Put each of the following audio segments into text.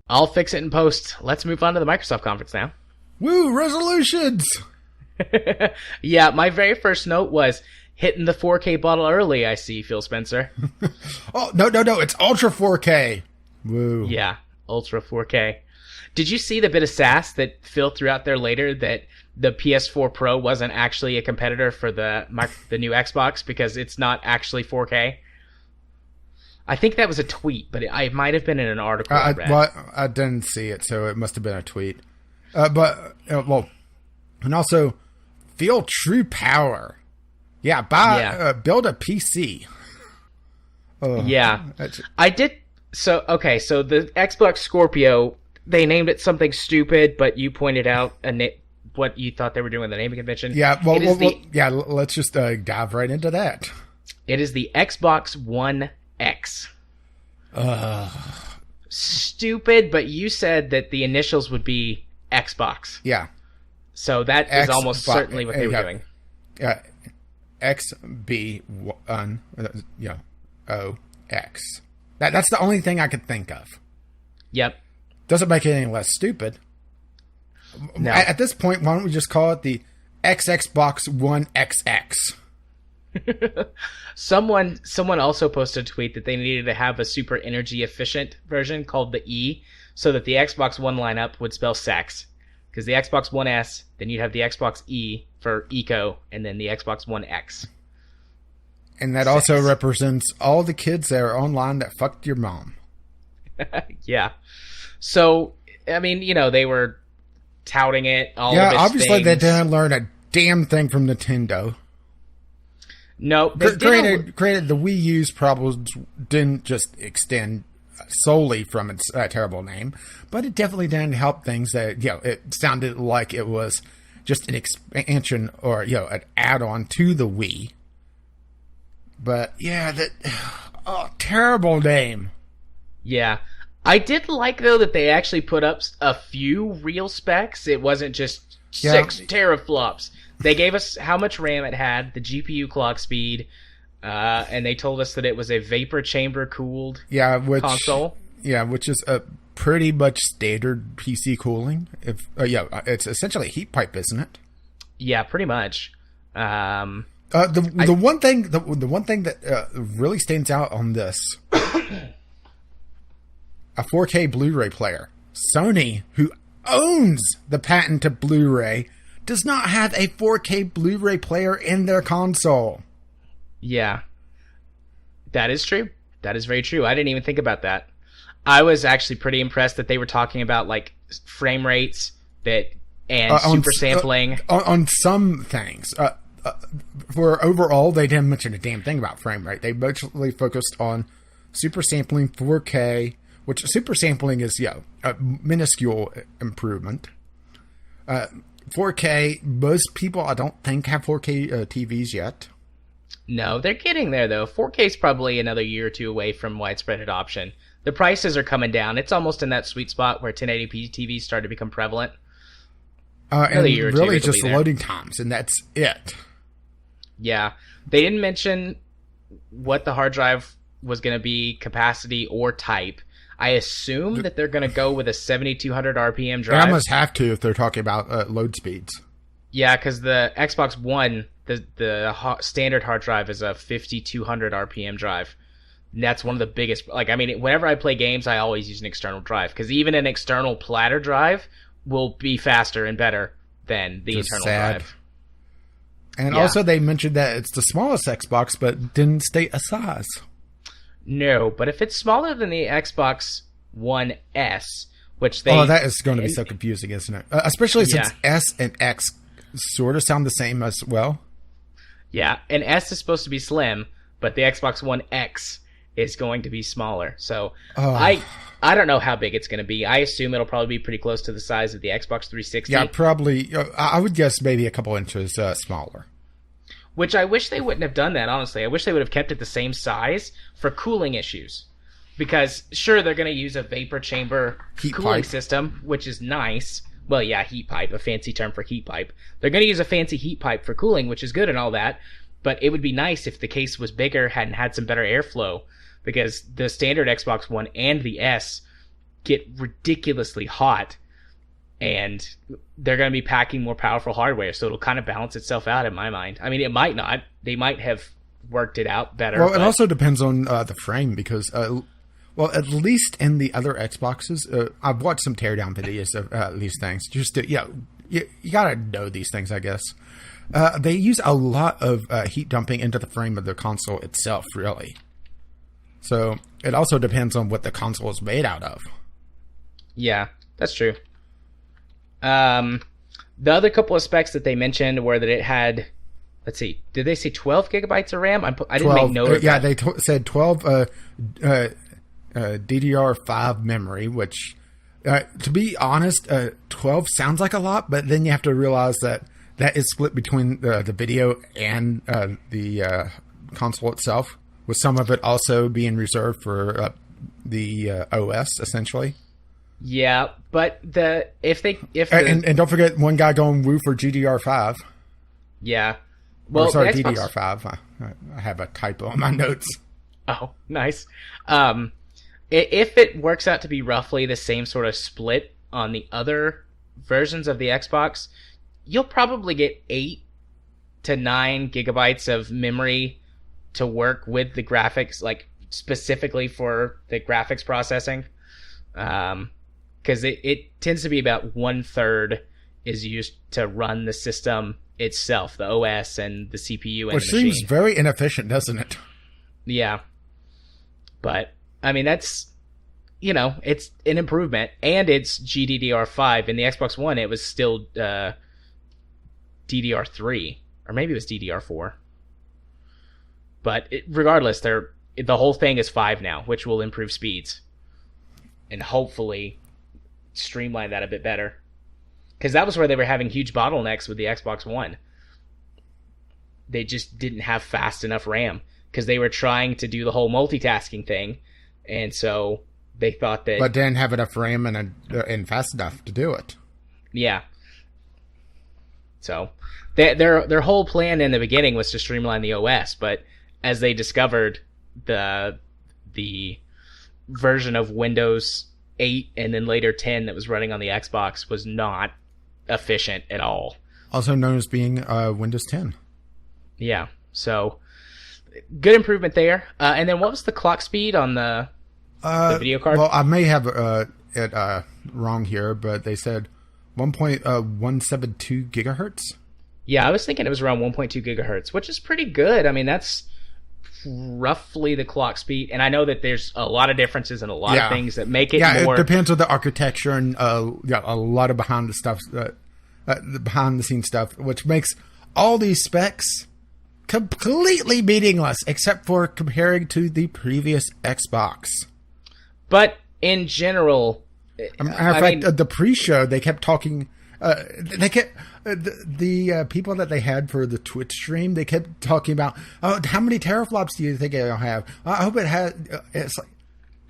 I'll fix it in post. Let's move on to the Microsoft conference now. Woo, resolutions! Yeah, my very first note was hitting the 4K bottle early, I see, Phil Spencer. Oh, no, it's Ultra 4K. Woo. Yeah, Ultra 4K. Did you see the bit of sass that Phil threw out there later that the PS4 Pro wasn't actually a competitor for the new Xbox because it's not actually 4K? I think that was a tweet, but it might have been in an article I read. Well, I didn't see it, so it must have been a tweet. And also, feel true power. Yeah, build a PC. Yeah, I did. So the Xbox Scorpio, they named it something stupid, but you pointed out what you thought they were doing in the naming convention. Yeah, let's just dive right into that. It is the Xbox One X. Stupid, but you said that the initials would be Xbox. Yeah. So that is almost certainly what they were doing. XB1, OX. That's the only thing I could think of. Yep. Doesn't make it any less stupid. No. At this point, why don't we just call it the Xbox One XX? Someone also posted a tweet that they needed to have a super energy efficient version called the E, so that the Xbox One lineup would spell sex. Because the Xbox One S, then you'd have the Xbox E for eco, and then the Xbox One X. And that also represents all the kids that are online that fucked your mom. Yeah. So, I mean, they were touting it. Obviously they didn't learn a damn thing from Nintendo. No. Granted, the Wii U's problems didn't just extend solely from its terrible name, but it definitely didn't help things that, it sounded like it was just an expansion or, an add-on to the Wii. But, terrible name. Yeah. I did like, though, that they actually put up a few real specs. It wasn't just 6 teraflops. They gave us how much RAM it had, the GPU clock speed, and they told us that it was a vapor chamber cooled console. Yeah, which is a pretty much standard PC cooling. It's essentially a heat pipe, isn't it? Yeah, pretty much. The one thing that really stands out on this, a 4K Blu-ray player. Sony, who owns the patent to Blu-ray, does not have a 4K Blu-ray player in their console. Yeah. That is true. That is very true. I didn't even think about that. I was actually pretty impressed that they were talking about frame rates and super sampling. On some things. For overall, they didn't mention a damn thing about frame rate. They mostly focused on super sampling 4K, which super sampling is, a minuscule improvement. 4K, most people, I don't think, have 4K TVs yet. No, they're getting there, though. 4K is probably another year or two away from widespread adoption. The prices are coming down. It's almost in that sweet spot where 1080p TVs start to become prevalent. And really just loading times, and that's it. Yeah. They didn't mention what the hard drive was going to be, capacity or type. I assume that they're going to go with a 7,200 RPM drive. They almost have to if they're talking about load speeds. Yeah, because the Xbox One, the standard hard drive is a 5,200 RPM drive. And that's one of the biggest. Whenever I play games, I always use an external drive. Because even an external platter drive will be faster and better than the internal drive. And also they mentioned that it's the smallest Xbox, but didn't state a size. No, but if it's smaller than the Xbox One S, which they... Oh, that is going to be so confusing, isn't it? Especially since S and X sort of sound the same as well. Yeah, and S is supposed to be slim, but the Xbox One X is going to be smaller. So I don't know how big it's going to be. I assume it'll probably be pretty close to the size of the Xbox 360. Yeah, probably. I would guess maybe a couple inches smaller. Which I wish they wouldn't have done that, honestly. I wish they would have kept it the same size for cooling issues. Because, sure, they're going to use a vapor chamber cooling system, which is nice, well, yeah, heat pipe, a fancy term for heat pipe. They're going to use a fancy heat pipe for cooling, which is good and all that, but it would be nice if the case was bigger and had some better airflow, because the standard Xbox One and the S get ridiculously hot, and they're going to be packing more powerful hardware, so it'll kind of balance itself out in my mind. I mean, it might not. They might have worked it out better. Well, it also depends on the frame, because well, at least in the other Xboxes, I've watched some teardown videos of these things. Just to, you gotta know these things, I guess. They use a lot of heat dumping into the frame of the console itself, really. So it also depends on what the console is made out of. Yeah, that's true. The other couple of specs that they mentioned were that it had, let's see, did they say 12 gigabytes of RAM? I didn't make note of that. Yeah, they said 12 DDR5 memory, which, to be honest, 12 sounds like a lot, but then you have to realize that is split between the video and the console itself, with some of it also being reserved for the OS, essentially. Yeah, but and don't forget one guy going woo for GDR5. Yeah. Well, sorry, DDR5. I have a typo on my notes. Oh, nice. If it works out to be roughly the same sort of split on the other versions of the Xbox, you'll probably get 8 to 9 gigabytes of memory to work with the graphics, like specifically for the graphics processing. Because it tends to be about 1/3 is used to run the system itself, the OS and the CPU and Which the machine. seems very inefficient, doesn't it? Yeah. But, I mean, that's, it's an improvement. And it's GDDR5. In the Xbox One, it was still DDR3. Or maybe it was DDR4. But regardless, the whole thing is 5 now, which will improve speeds. And hopefully streamline that a bit better. Because that was where they were having huge bottlenecks with the Xbox One. They just didn't have fast enough RAM. Because they were trying to do the whole multitasking thing. And so they thought that... But didn't have enough RAM and fast enough to do it. Yeah. So their whole plan in the beginning was to streamline the OS. But as they discovered the version of Windows 8 and then later 10 that was running on the Xbox was not efficient at all. Also known as being Windows 10. Yeah, so good improvement there. And then what was the clock speed on the video card? Well, I may have it wrong here, but they said 1.172 gigahertz. Yeah, I was thinking it was around 1.2 gigahertz, which is pretty good. I mean, that's roughly the clock speed, and I know that there's a lot of differences and a lot of things that make it more... it depends on the architecture and a lot of behind the scenes stuff, which makes all these specs completely meaningless except for comparing to the previous Xbox. But in general, the pre-show they kept talking. The people that they had for the Twitch stream, they kept talking about, how many teraflops do you think it'll have? I hope it has. It's like,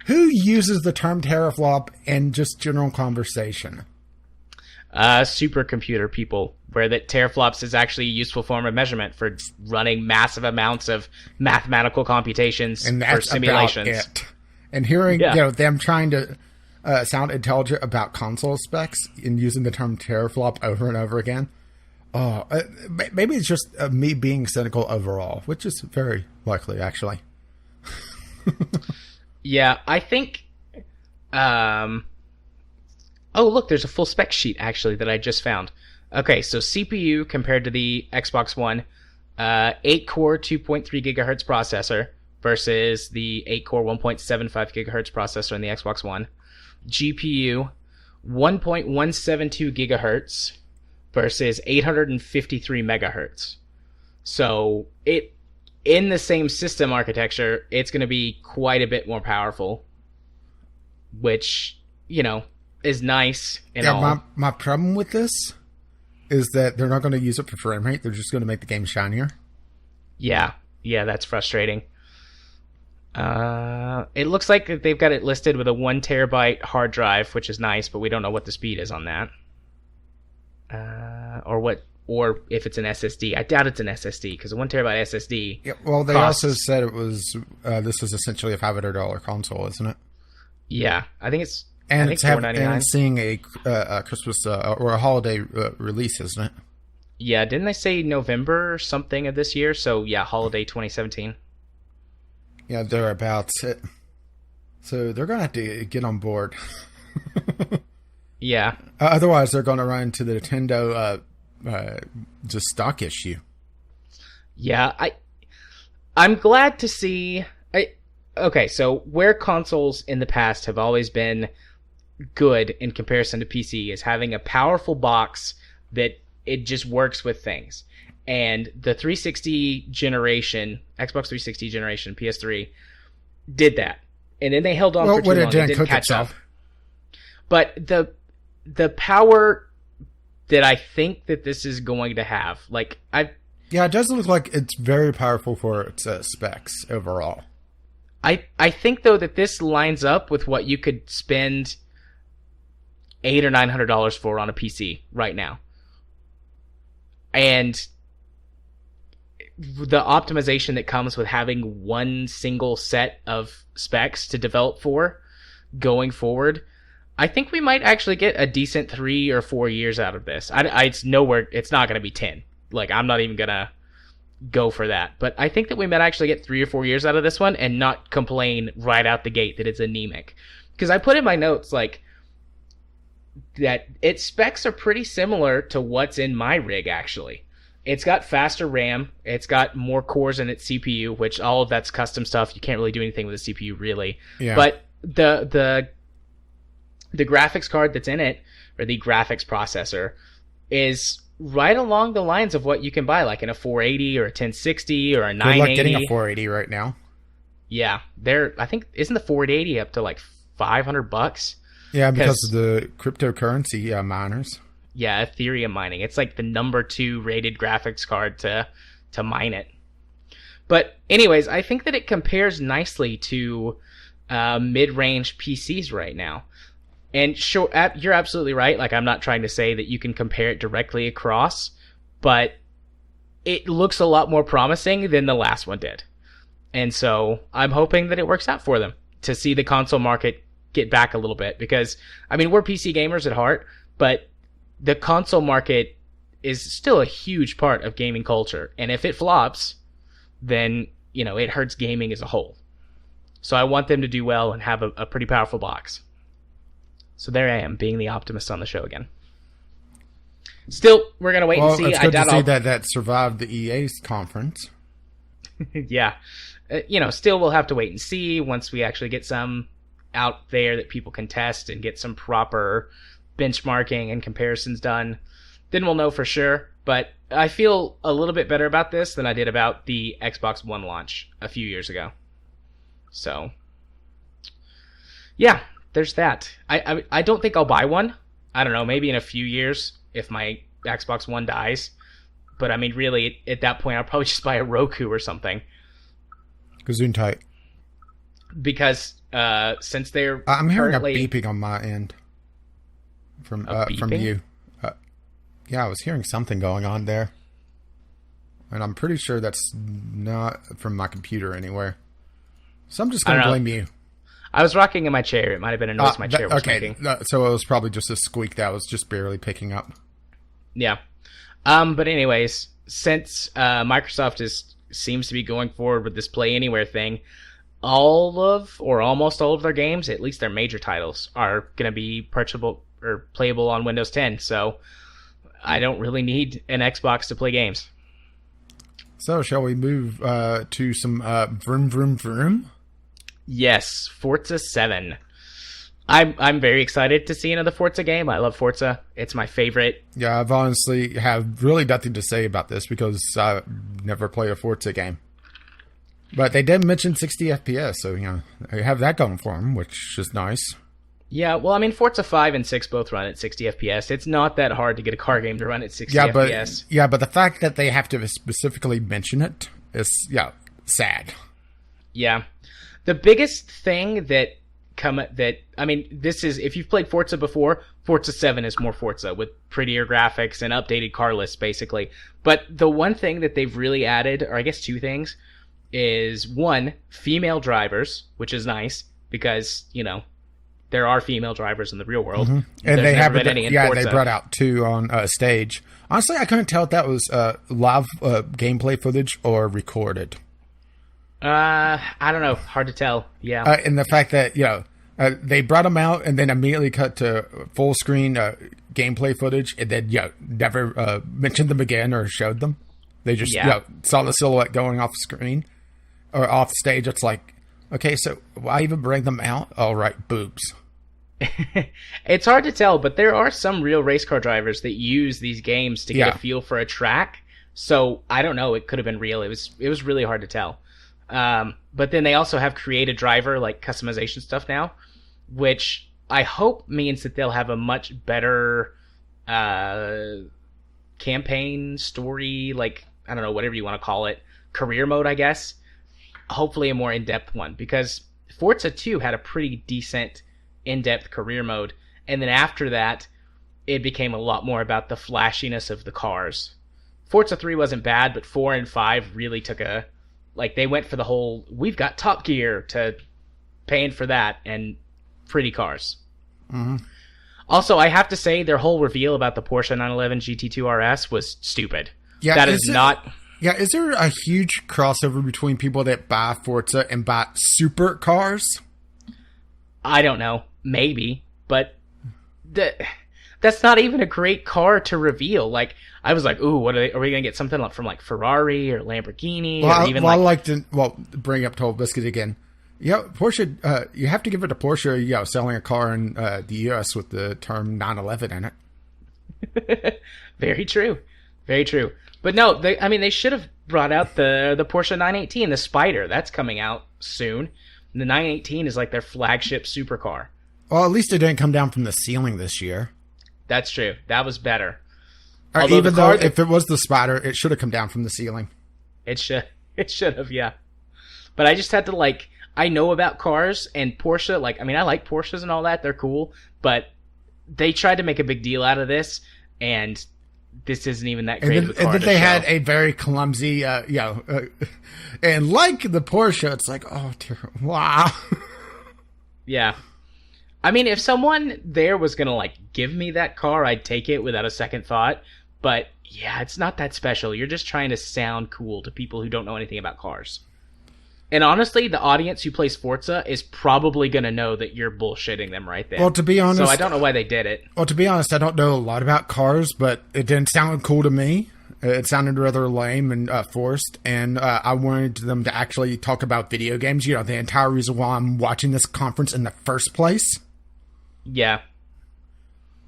who uses the term teraflop in just general conversation? Supercomputer people, where that teraflops is actually a useful form of measurement for running massive amounts of mathematical computations and that's for simulations. About it. And hearing them trying to sound intelligent about console specs and using the term teraflop over and over again. Maybe it's just me being cynical overall, which is very likely, actually. Yeah, I think... oh, look, there's a full spec sheet, actually, that I just found. Okay, so CPU compared to the Xbox One, 8-core 2.3 gigahertz processor versus the 8-core 1.75 gigahertz processor in the Xbox One. GPU 1.172 gigahertz versus 853 megahertz. So in the same system architecture, it's going to be quite a bit more powerful, which, is nice and all. My problem with this is that they're not going to use it for frame rate. They're just going to make the game shinier. Yeah, that's frustrating. It looks like they've got it listed with a 1 terabyte hard drive, which is nice, but we don't know what the speed is on that. or if it's an SSD. I doubt it's an SSD because a 1 terabyte SSD. Yeah, well, they costs, also said it was this is essentially a $500 console, isn't it? Yeah, I think it's and it's $499. And seeing a Christmas or a holiday release, isn't it? Yeah, didn't they say November or something of this year? So yeah, holiday 2017. Yeah, they're about it. So they're gonna have to get on board. Yeah. Otherwise, they're gonna run into the Nintendo just stock issue. Yeah, I'm glad to see. Okay, so where consoles in the past have always been good in comparison to PC is having a powerful box that it just works with things. And the 360 generation, Xbox 360 generation, PS3, did that. And then they held on for too long. It didn't catch up. But the power that I think that this is going to have, yeah, it does look like it's very powerful for its specs overall. I think though that this lines up with what you could spend $800 or $900 for on a PC right now, and the optimization that comes with having one single set of specs to develop for going forward. I think we might actually get a decent 3 or 4 years out of this. It's nowhere. It's not going to be 10. I'm not even gonna go for that. But I think that we might actually get 3 or 4 years out of this one and not complain right out the gate that it's anemic. Because I put in my notes that its specs are pretty similar to what's in my rig actually. It's got faster RAM. It's got more cores in its CPU, which all of that's custom stuff. You can't really do anything with the CPU really. Yeah. But the graphics card that's in it, or the graphics processor, is right along the lines of what you can buy, like in a 480 or a 1060 or a 980. Good luck getting a 480 right now. Yeah, I think isn't the 480 up to like $500? Yeah, because of the cryptocurrency miners. Yeah, Ethereum mining. It's like the number 2 rated graphics card to mine it. But anyways, I think that it compares nicely to mid-range PCs right now. And sure, you're absolutely right. I'm not trying to say that you can compare it directly across, but it looks a lot more promising than the last one did. And so I'm hoping that it works out for them to see the console market get back a little bit. Because, we're PC gamers at heart, but the console market is still a huge part of gaming culture. And if it flops, then, it hurts gaming as a whole. So I want them to do well and have a pretty powerful box. So there I am, being the optimist on the show again. Still, we're going to wait and see. It's good to see that survived the EA's conference. Yeah. Still we'll have to wait and see once we actually get some out there that people can test and get some proper benchmarking and comparisons done. Then we'll know for sure. But I feel a little bit better about this than I did about the Xbox One launch a few years ago. So, yeah. There's that. I don't think I'll buy one. I don't know, maybe in a few years if my Xbox One dies. But really, at that point, I'll probably just buy a Roku or something. Gesundheit. Because since they're I'm hearing a beeping on my end from you. Yeah, I was hearing something going on there. And I'm pretty sure that's not from my computer anywhere. So I'm just going to blame you. I was rocking in my chair. It might have been a noise my chair was making. So it was probably just a squeak that was just barely picking up. Yeah. But anyways, since Microsoft seems to be going forward with this Play Anywhere thing, all of, or almost all of their games, at least their major titles, are going to be purchasable or playable on Windows 10. So I don't really need an Xbox to play games. So shall we move to some vroom vroom vroom? Yes, Forza 7. I'm very excited to see another Forza game. I love Forza. It's my favorite. Yeah, I've honestly have really nothing to say about this because I never play a Forza game. But they did mention 60 FPS, so they have that going for them, which is nice. Yeah, well, Forza 5 and 6 both run at 60 FPS. It's not that hard to get a car game to run at 60 FPS. Yeah, but the fact that they have to specifically mention it is, sad. Yeah. The biggest thing that I mean, this is, if you've played Forza before, Forza 7 is more Forza with prettier graphics and updated car lists, basically. But the one thing that they've really added, or I guess two things, is one, female drivers, which is nice because, you know, there are female drivers in the real world. Mm-hmm. And they have they brought out two on stage. Honestly, I couldn't tell if that was live gameplay footage or recorded. I don't know. Hard to tell. Yeah. And the fact that, you know, they brought them out and then immediately cut to full screen gameplay footage and then, you know, never mentioned them again or showed them. They just you know, saw the silhouette going off the screen or off the stage. It's like, okay, so why even bring them out? All right, boobs. It's hard to tell, but there are some real race car drivers that use these games to get a feel for a track. So I don't know. It could have been real. It was really hard to tell. But then they also have create a driver, like customization stuff now, which I hope means that they'll have a much better campaign story, like, I don't know, whatever you want to call it, career mode, I guess. Hopefully a more in-depth one, because Forza 2 had a pretty decent in-depth career mode, and then after that it became a lot more about the flashiness of the cars. Forza 3 wasn't bad, but 4 and 5 really took a, like, they went for the whole we've got Top Gear to paying for that and pretty cars. Mm-hmm. Also, I have to say their whole reveal about the Porsche 911 GT2 RS was stupid. Yeah, that is not. Yeah, is there a huge crossover between people that buy Forza and buy supercars? I don't know. Maybe. But that's not even a great car to reveal. Like, I was like, ooh, what are we going to get something from, like, Ferrari or Lamborghini? Well, or even I like to bring up Total Biscuit again. Yeah, Porsche, you have to give it to Porsche, you know, selling a car in the U.S. with the term 911 in it. Very true. Very true. But no, they should have brought out the Porsche 918, the Spider. That's coming out soon. And the 918 is like their flagship supercar. Well, at least it didn't come down from the ceiling this year. That's true. That was better. Even though if it was the Spider, it should have come down from the ceiling. It should have, yeah. But I just had to, like, I know about cars and Porsche. Like, I mean, I like Porsches and all that. They're cool. But they tried to make a big deal out of this, and this isn't even that great of a car. And then they had a very clumsy, and like the Porsche, it's like, oh dear, wow. Yeah. I mean, if someone there was going to, like, give me that car, I'd take it without a second thought. But, yeah, it's not that special. You're just trying to sound cool to people who don't know anything about cars. And honestly, the audience who plays Forza is probably going to know that you're bullshitting them right there. Well, to be honest... So I don't know why they did it. Well, to be honest, I don't know a lot about cars, but it didn't sound cool to me. It sounded rather lame and forced, and I wanted them to actually talk about video games. You know, the entire reason why I'm watching this conference in the first place. Yeah.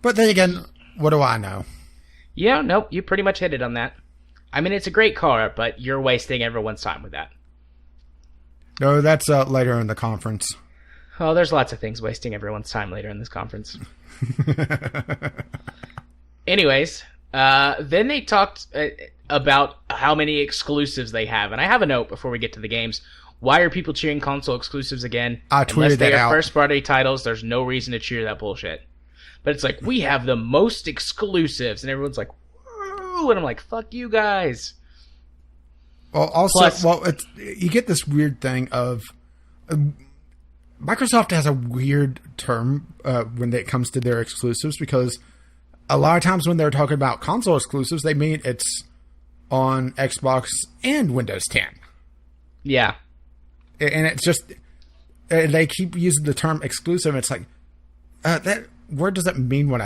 But then again, what do I know? Yeah, nope, you pretty much hit it on that. I mean, it's a great car, but you're wasting everyone's time with that. No, that's later in the conference. Oh, there's lots of things wasting everyone's time later in this conference. Anyways, then they talked about how many exclusives they have. And I have a note before we get to the games. Why are people cheering console exclusives again? I tweeted that out. Unless they are first-party titles, there's no reason to cheer that bullshit. But it's like, we have the most exclusives. And everyone's like, woo! And I'm like, fuck you guys. Well, also, you get this weird thing of... Microsoft has a weird term when it comes to their exclusives, because a lot of times when they're talking about console exclusives, they mean it's on Xbox and Windows 10. Yeah. And it's just... they keep using the term exclusive, and it's like... that word doesn't mean what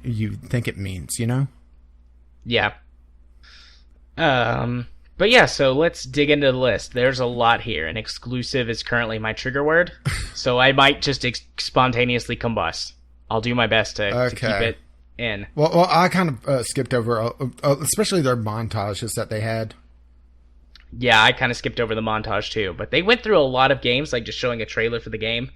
you think it means, you know? Yeah. But yeah, so let's dig into the list. There's a lot here, and exclusive is currently my trigger word, so I might just spontaneously combust. I'll do my best to keep it in. Well, I kind of skipped over, especially their montages that they had. Yeah, I kind of skipped over the montage too, but they went through a lot of games, like just showing a trailer for the game.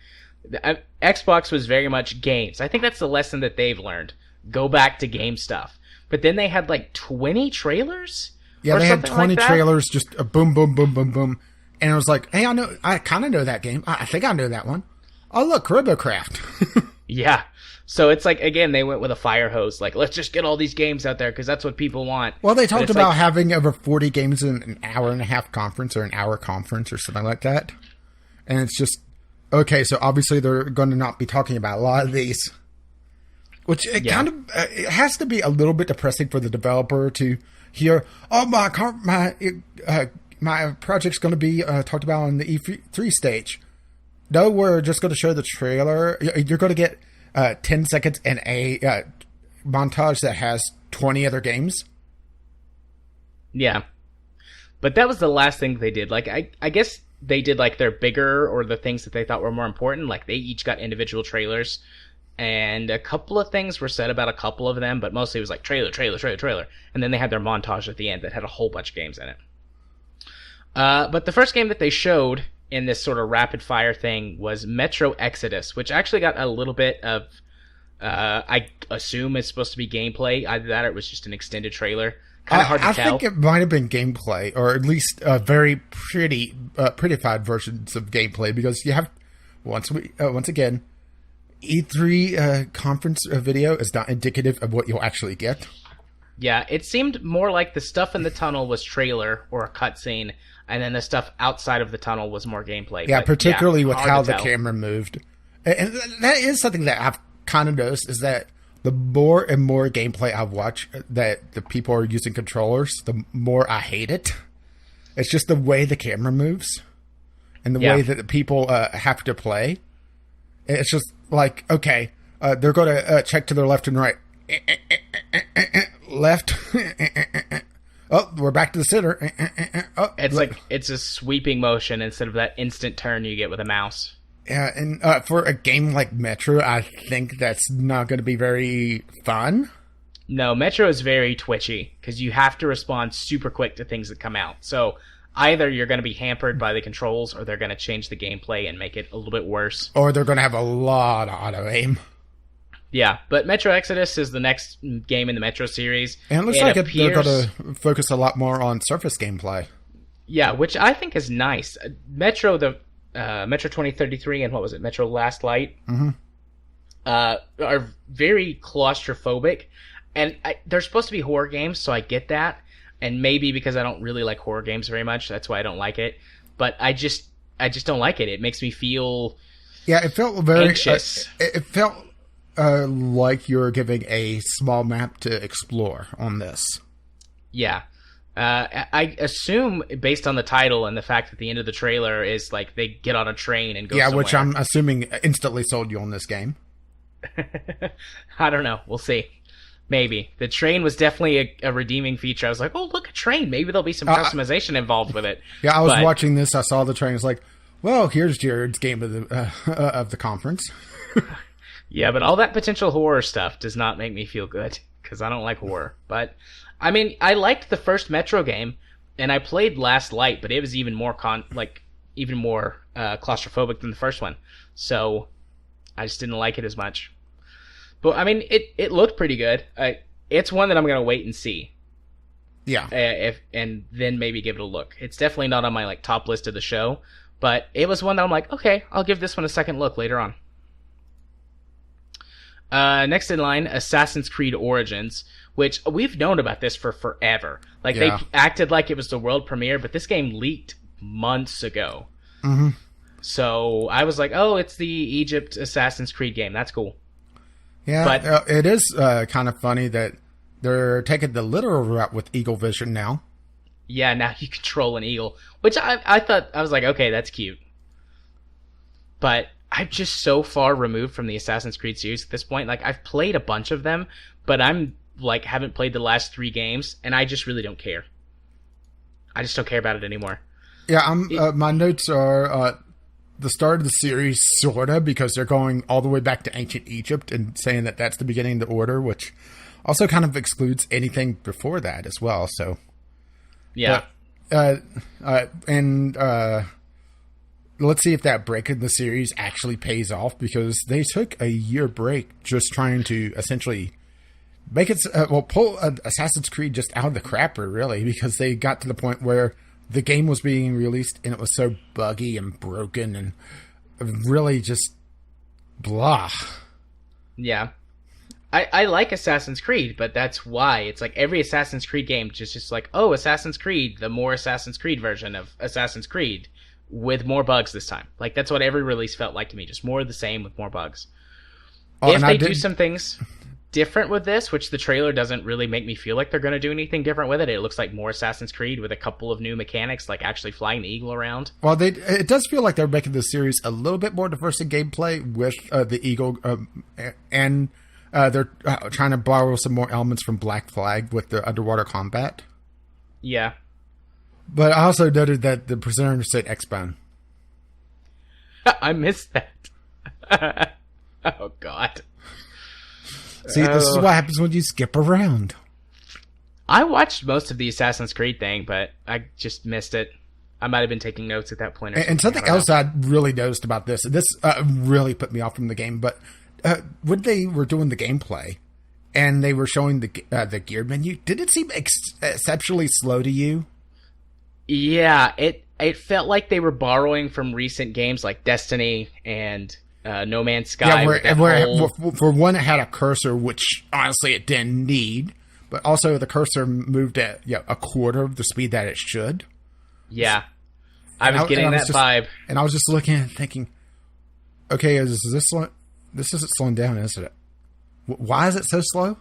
Xbox was very much games. I think that's the lesson that they've learned. Go back to game stuff. But then they had like 20 trailers? Yeah, they had 20 trailers, just a boom, boom, boom, boom, boom. And I was like, hey, I kind of know that game. I think I know that one. Oh, look, RoboCraft. Yeah. So it's like, again, they went with a fire hose. Like, let's just get all these games out there because that's what people want. Well, they talked about having over 40 games in an hour and a half conference or an hour conference or something like that. And it's just, okay, so obviously they're going to not be talking about a lot of these. Which kind of it has to be a little bit depressing for the developer to hear, oh, my project's going to be talked about on the E3 stage. No, we're just going to show the trailer. You're going to get 10 seconds and a montage that has 20 other games. Yeah. But that was the last thing they did. Like, I guess they did, like, their bigger or the things that they thought were more important. Like, they each got individual trailers. And a couple of things were said about a couple of them, but mostly it was like trailer. And then they had their montage at the end that had a whole bunch of games in it. But the first game that they showed in this sort of rapid fire thing was Metro Exodus, which actually got a little bit of, I assume it's supposed to be gameplay. Either that or it was just an extended trailer. Kind of hard to tell. I think it might have been gameplay, or at least very prettified versions of gameplay, because you have, once again, E3 conference video is not indicative of what you'll actually get. Yeah, it seemed more like the stuff in the tunnel was trailer or a cutscene, and then the stuff outside of the tunnel was more gameplay. Yeah, particularly with how the camera moved. And that is something that I've kind of noticed, is that the more and more gameplay I watch that the people are using controllers, the more I hate it. It's just the way the camera moves and the way that the people have to play. It's just like, okay, they're going to check to their left and right. Left. Oh, we're back to the center. Oh, it's like it's a sweeping motion instead of that instant turn you get with a mouse. Yeah, and for a game like Metro, I think that's not going to be very fun. No, Metro is very twitchy because you have to respond super quick to things that come out. So either you're going to be hampered by the controls, or they're going to change the gameplay and make it a little bit worse. Or they're going to have a lot of auto-aim. Yeah, but Metro Exodus is the next game in the Metro series. And it looks like they're going to focus a lot more on surface gameplay. Yeah, which I think is nice. Metro 2033 and what was it, Metro Last Light, are very claustrophobic. And they're supposed to be horror games, so I get that. And maybe because I don't really like horror games very much, that's why I don't like it. But I just don't like it. It makes me feel it felt very anxious. It felt like you're giving a small map to explore on this. Yeah. I assume, based on the title and the fact that the end of the trailer is like they get on a train and go somewhere. Which I'm assuming instantly sold you on this game. I don't know. We'll see. Maybe. The train was definitely a redeeming feature. I was like, oh, look, a train. Maybe there'll be some customization involved with it. Yeah, I was watching this. I saw the train. I was like, well, here's Jared's game of the conference. Yeah, but all that potential horror stuff does not make me feel good, because I don't like horror. But, I mean, I liked the first Metro game, and I played Last Light, but it was even more claustrophobic than the first one. So, I just didn't like it as much. But, I mean, it looked pretty good. It's one that I'm going to wait and see. Yeah. And then maybe give it a look. It's definitely not on my top list of the show, but it was one that I'm like, okay, I'll give this one a second look later on. Next in line, Assassin's Creed Origins, which we've known about this for forever. They acted like it was the world premiere, but this game leaked months ago. Mm-hmm. So I was like, oh, it's the Egypt Assassin's Creed game. That's cool. Yeah, but it is kind of funny that they're taking the literal route with Eagle Vision now. Yeah, now you control an eagle, which I thought, I was like, okay, that's cute. But I'm just so far removed from the Assassin's Creed series at this point. I've played a bunch of them, but I'm haven't played the last 3 games, and I just really don't care. I just don't care about it anymore. Yeah, my notes are the start of the series, sorta, because they're going all the way back to ancient Egypt and saying that that's the beginning of the order, which also kind of excludes anything before that as well. So, yeah, let's see if that break in the series actually pays off, because they took a year break just trying to essentially make it, pull Assassin's Creed just out of the crapper, really, because they got to the point where the game was being released and it was so buggy and broken and really just blah. Yeah. I like Assassin's Creed, but that's why. It's like every Assassin's Creed game just like, oh, Assassin's Creed, the more Assassin's Creed version of Assassin's Creed with more bugs this time. Like, that's what every release felt like to me, just more of the same with more bugs. If they do some things different with this, which the trailer doesn't really make me feel like they're going to do anything different with it. It looks like more Assassin's Creed with a couple of new mechanics, like actually flying the eagle around. Well, it does feel like they're making the series a little bit more diverse in gameplay with the eagle, and they're trying to borrow some more elements from Black Flag with the underwater combat. Yeah. But I also noted that the presenter said X-Bone. I missed that. Oh, God. See, this is what happens when you skip around. I watched most of the Assassin's Creed thing, but I just missed it. I might have been taking notes at that point. And something else I really noticed about this really put me off from the game, but when they were doing the gameplay and they were showing the gear menu, did it seem exceptionally slow to you? Yeah, it felt like they were borrowing from recent games like Destiny and No Man's Sky. Yeah, for one, it had a cursor, which honestly it didn't need, but also the cursor moved at a quarter of the speed that it should. Yeah, I was getting that vibe, and I was just looking and thinking, okay, this isn't slowing down, is it? Why is it so slow?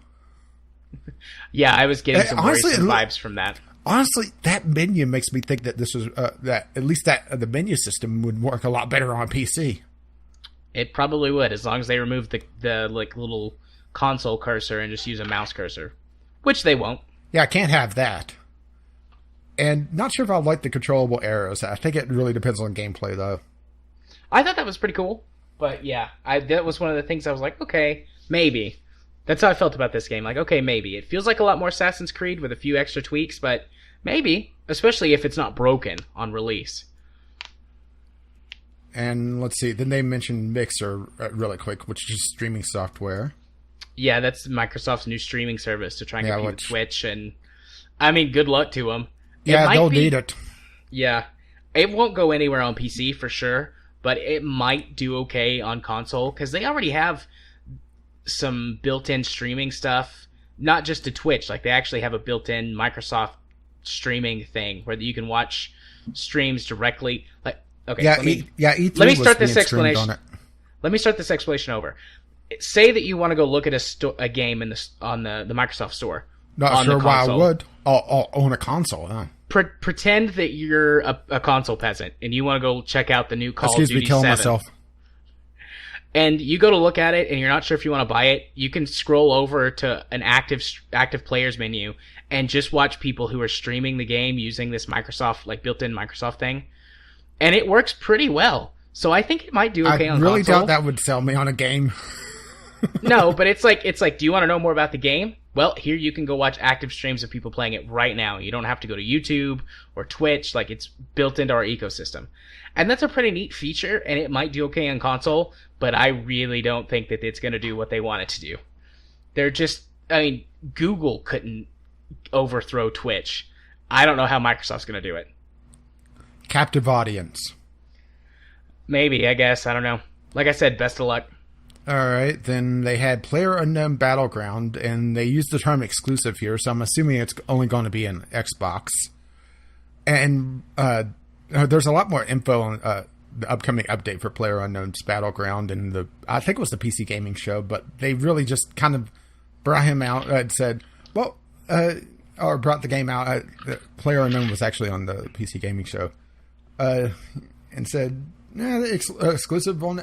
Yeah, I was getting some worrisome vibes from that. Honestly, that menu makes me think that this was that at least that the menu system would work a lot better on PC. It probably would, as long as they remove the like little console cursor and just use a mouse cursor, which they won't. Yeah, I can't have that. And not sure if I like the controllable arrows. I think it really depends on gameplay, though. I thought that was pretty cool, but yeah, that was one of the things I was like, okay, maybe. That's how I felt about this game. Like, okay, maybe. It feels like a lot more Assassin's Creed with a few extra tweaks, but maybe, especially if it's not broken on release. And let's see, then they mentioned Mixer really quick, which is streaming software. Yeah, that's Microsoft's new streaming service to try and compete with Twitch, and I mean, good luck to them. Yeah, they'll need it. Yeah, it won't go anywhere on PC for sure, but it might do okay on console, because they already have some built-in streaming stuff, not just to Twitch. Like, they actually have a built-in Microsoft streaming thing where you can watch streams directly. Like, okay, yeah, E3 let me start this explanation. Let me start this explanation over. Say that you want to go look at a game on the Microsoft Store. Not sure why I would. On a console, huh? Pretend that you're a console peasant and you want to go check out the new Call of Duty 7. Excuse me, killing myself. And you go to look at it and you're not sure if you want to buy it. You can scroll over to an active players menu and just watch people who are streaming the game using this Microsoft, like, built-in Microsoft thing. And it works pretty well. So I think it might do okay on console. I really doubt that would sell me on a game. No, but it's like, do you want to know more about the game? Well, here you can go watch active streams of people playing it right now. You don't have to go to YouTube or Twitch. Like, it's built into our ecosystem. And that's a pretty neat feature, and it might do okay on console, but I really don't think that it's going to do what they want it to do. They're just, I mean, Google couldn't overthrow Twitch. I don't know how Microsoft's going to do it. Captive audience. Maybe, I guess. I don't know. Like I said, best of luck. All right, then they had PlayerUnknown Battleground, and they used the term exclusive here, so I'm assuming it's only going to be in Xbox. And there's a lot more info on the upcoming update for PlayerUnknown's Battleground, and I think it was the PC Gaming Show, but they really just kind of brought him out and said, well, or brought the game out. PlayerUnknown was actually on the PC Gaming Show, and said, yeah, exclusive on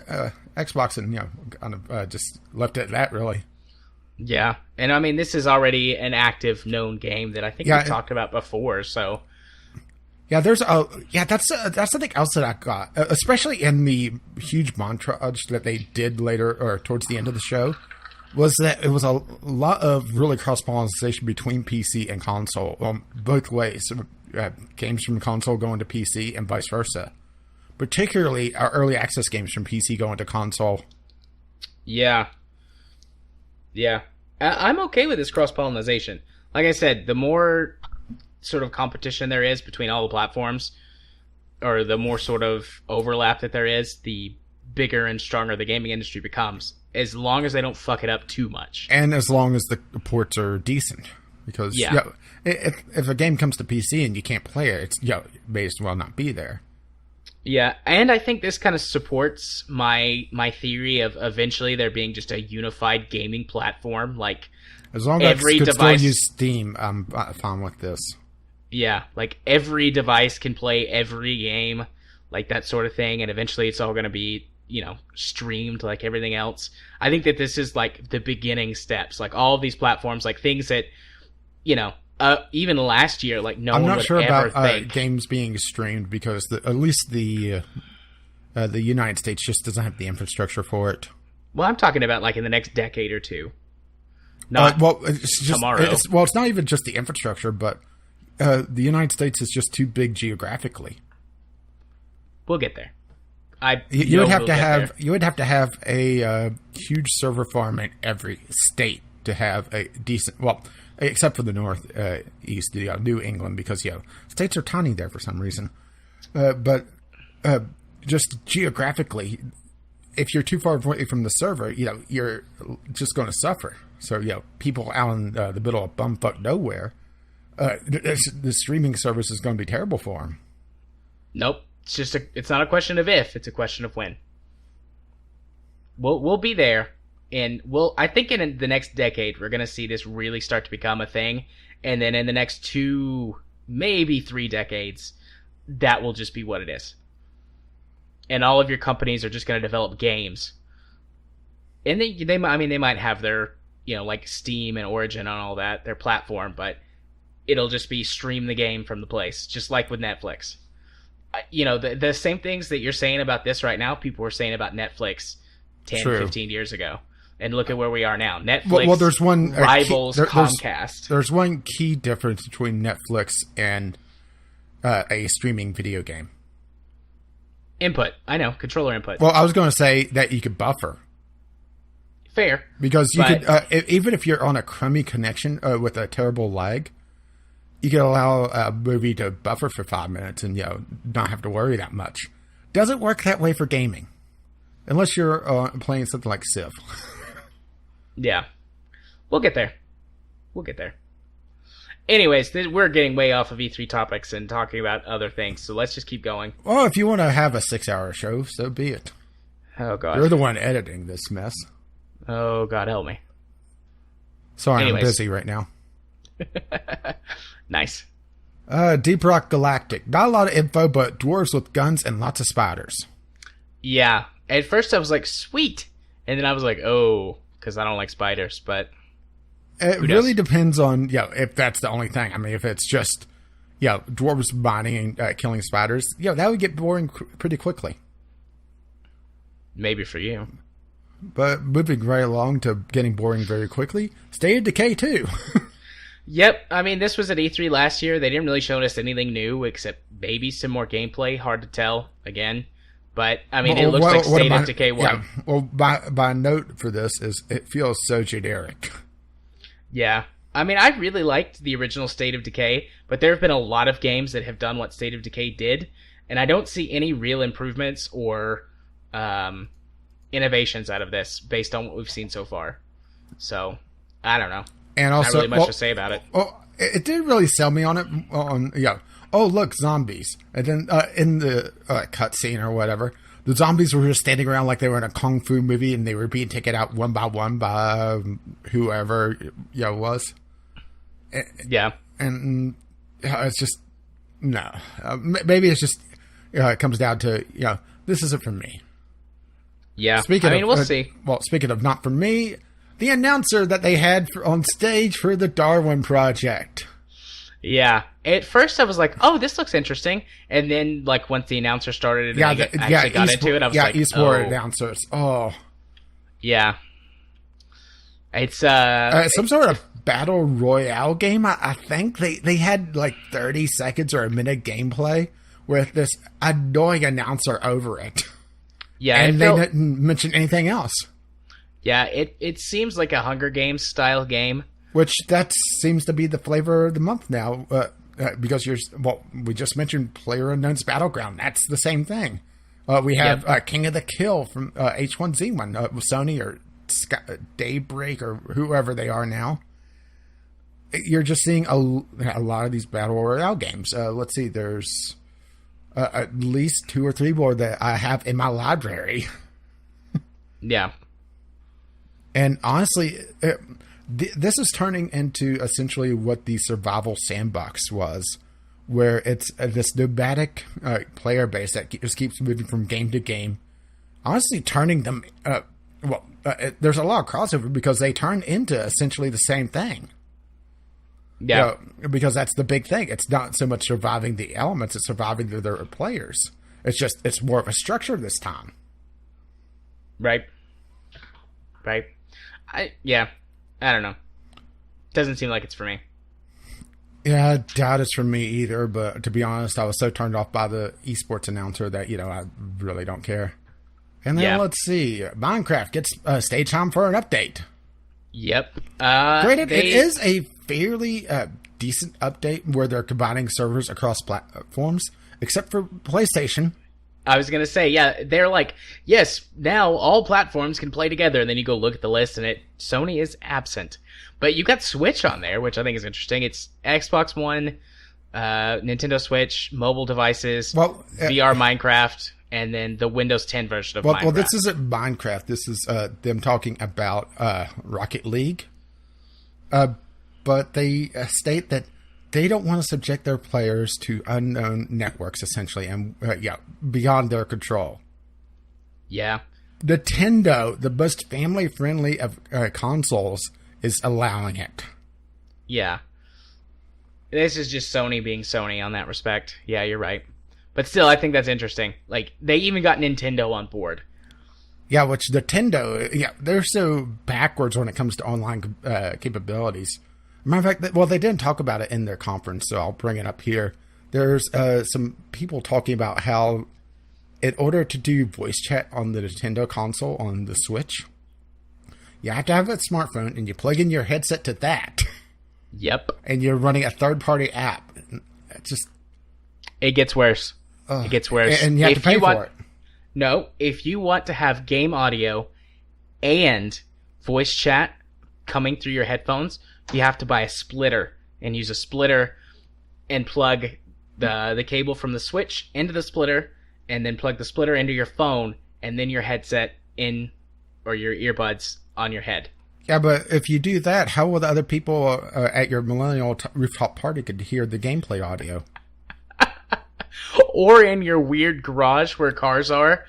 Xbox, and kind of just left it at that, really. Yeah, and I mean, this is already an active, known game that I think we talked about before. So, yeah, that's something else that I got, especially in the huge montage that they did later or towards the end of the show, was that it was a lot of really cross-pollination between PC and console, both ways. Games from console going to PC and vice versa. Particularly our early access games from PC going to console. Yeah. Yeah. I'm okay with this cross-pollination. Like I said, the more sort of competition there is between all the platforms, or the more sort of overlap that there is, the bigger and stronger the gaming industry becomes, as long as they don't fuck it up too much. And as long as the ports are decent. Because if a game comes to PC and you can't play it, it's may as well not be there. Yeah, and I think this kind of supports my theory of eventually there being just a unified gaming platform. Like, as long as every device still use Steam, I'm fine with this. Yeah, like every device can play every game, like that sort of thing, and eventually it's all going to be, streamed like everything else. I think that this is like the beginning steps, like all of these platforms, like things that, even last year, like I'm not sure about think. Games being streamed because at least the United States just doesn't have the infrastructure for it. Well, I'm talking about like in the next decade or two. Not it's just, tomorrow. It's not even just the infrastructure, but the United States is just too big geographically. We'll get there. You would have to have a huge server farm in every state to have a decent. Well, except for the northeast, New England, because states are tiny there for some reason. But just geographically, if you're too far away from the server, you're just going to suffer. So people out in the middle of bumfuck nowhere, the streaming service is going to be terrible for them. Nope. It's not a question of if, it's a question of when. We'll be there, and I think in the next decade we're going to see this really start to become a thing, and then in the next 2, maybe 3 decades, that will just be what it is. And all of your companies are just going to develop games. And they might have their, like Steam and Origin and all that, their platform, but it'll just be stream the game from the place, just like with Netflix. The same things that you're saying about this right now, people were saying about Netflix 10, 15 years ago. And look at where we are now. Netflix there's one rivals Comcast. There's one key difference between Netflix and a streaming video game. Input. I know. Controller input. Well, I was going to say that you could buffer. Fair. Because you could, even if you're on a crummy connection with a terrible lag, you can allow a movie to buffer for 5 minutes and, not have to worry that much. Doesn't work that way for gaming. Unless you're playing something like Civ. Yeah. We'll get there. Anyways, we're getting way off of E3 topics and talking about other things, so let's just keep going. Well, if you want to have a 6-hour show, so be it. Oh, God. You're the one editing this mess. Oh, God, help me. Sorry, I'm busy right now. Nice. Deep Rock Galactic. Not a lot of info, but dwarves with guns and lots of spiders. Yeah. At first I was like, sweet. And then I was like, oh, because I don't like spiders, but... It really depends on, if that's the only thing. I mean, if it's just, dwarves mining and killing spiders, that would get boring pretty quickly. Maybe for you. But moving right along to getting boring very quickly, State of Decay 2. Yep, I mean, this was at E3 last year. They didn't really show us anything new except maybe some more gameplay. Hard to tell, again. But, I mean, it looks like State of Decay 1. Yeah, well, my note for this is it feels so generic. Yeah. I mean, I really liked the original State of Decay, but there have been a lot of games that have done what State of Decay did, and I don't see any real improvements or innovations out of this based on what we've seen so far. So, I don't know. And also, not really much to say about it. Well, it didn't really sell me on it. Oh, look, zombies. And then in the cutscene or whatever, the zombies were just standing around like they were in a kung fu movie, and they were being taken out one by whoever it was. Yeah. And it's just no. Maybe it's just it comes down to this isn't for me. Yeah. We'll see. Well, speaking of not for me. The announcer that they had on stage for the Darwin Project. Yeah. At first I was like, oh, this looks interesting. And then, like, once the announcer started and I got into it, I was like, eSport announcers. Oh. Yeah. It's, some sort of battle royale game, I think. They had, like, 30 seconds or a minute gameplay with this annoying announcer over it. Yeah. And they didn't mention anything else. Yeah, it seems like a Hunger Games style game. Which that seems to be the flavor of the month now, because we just mentioned PlayerUnknown's Battleground. That's the same thing. We have King of the Kill from H1Z1 with Sony or Daybreak or whoever they are now. You're just seeing a lot of these Battle Royale games. Let's see, there's at least 2 or 3 more that I have in my library. Yeah. And honestly, this is turning into essentially what the survival sandbox was, where it's this nomadic player base that just keeps moving from game to game. Honestly, turning them... there's a lot of crossover because they turn into essentially the same thing. Yeah. Because that's the big thing. It's not so much surviving the elements, it's surviving their players. It's more of a structure this time. Right. I don't know. Doesn't seem like it's for me. Yeah, I doubt it's for me either, but to be honest, I was so turned off by the esports announcer that, I really don't care. And then let's see. Minecraft gets stage time for an update. Yep. Granted, it is a fairly decent update where they're combining servers across platforms, except for PlayStation. I was going to say, they're like, yes, now all platforms can play together. And then you go look at the list and Sony is absent. But you got Switch on there, which I think is interesting. It's Xbox One, Nintendo Switch, mobile devices, VR Minecraft, and then the Windows 10 version of Minecraft. Well, this isn't Minecraft. This is them talking about Rocket League. But they state that they don't want to subject their players to unknown networks, essentially, and beyond their control. Yeah. Nintendo, the most family-friendly of consoles, is allowing it. Yeah. This is just Sony being Sony on that respect. Yeah, you're right. But still, I think that's interesting. Like, they even got Nintendo on board. Yeah, which Nintendo, they're so backwards when it comes to online capabilities. Matter of fact, they didn't talk about it in their conference, so I'll bring it up here. There's some people talking about how in order to do voice chat on the Nintendo console on the Switch, you have to have a smartphone, and you plug in your headset to that. Yep. And you're running a third-party app. It gets worse. It gets worse. And you have to pay for it. No, if you want to have game audio and voice chat coming through your headphones, you have to buy a splitter and use a splitter and plug the cable from the Switch into the splitter and then plug the splitter into your phone and then your headset in or your earbuds on your head. Yeah, but if you do that, how will the other people at your millennial rooftop party could hear the gameplay audio? Or in your weird garage where cars are.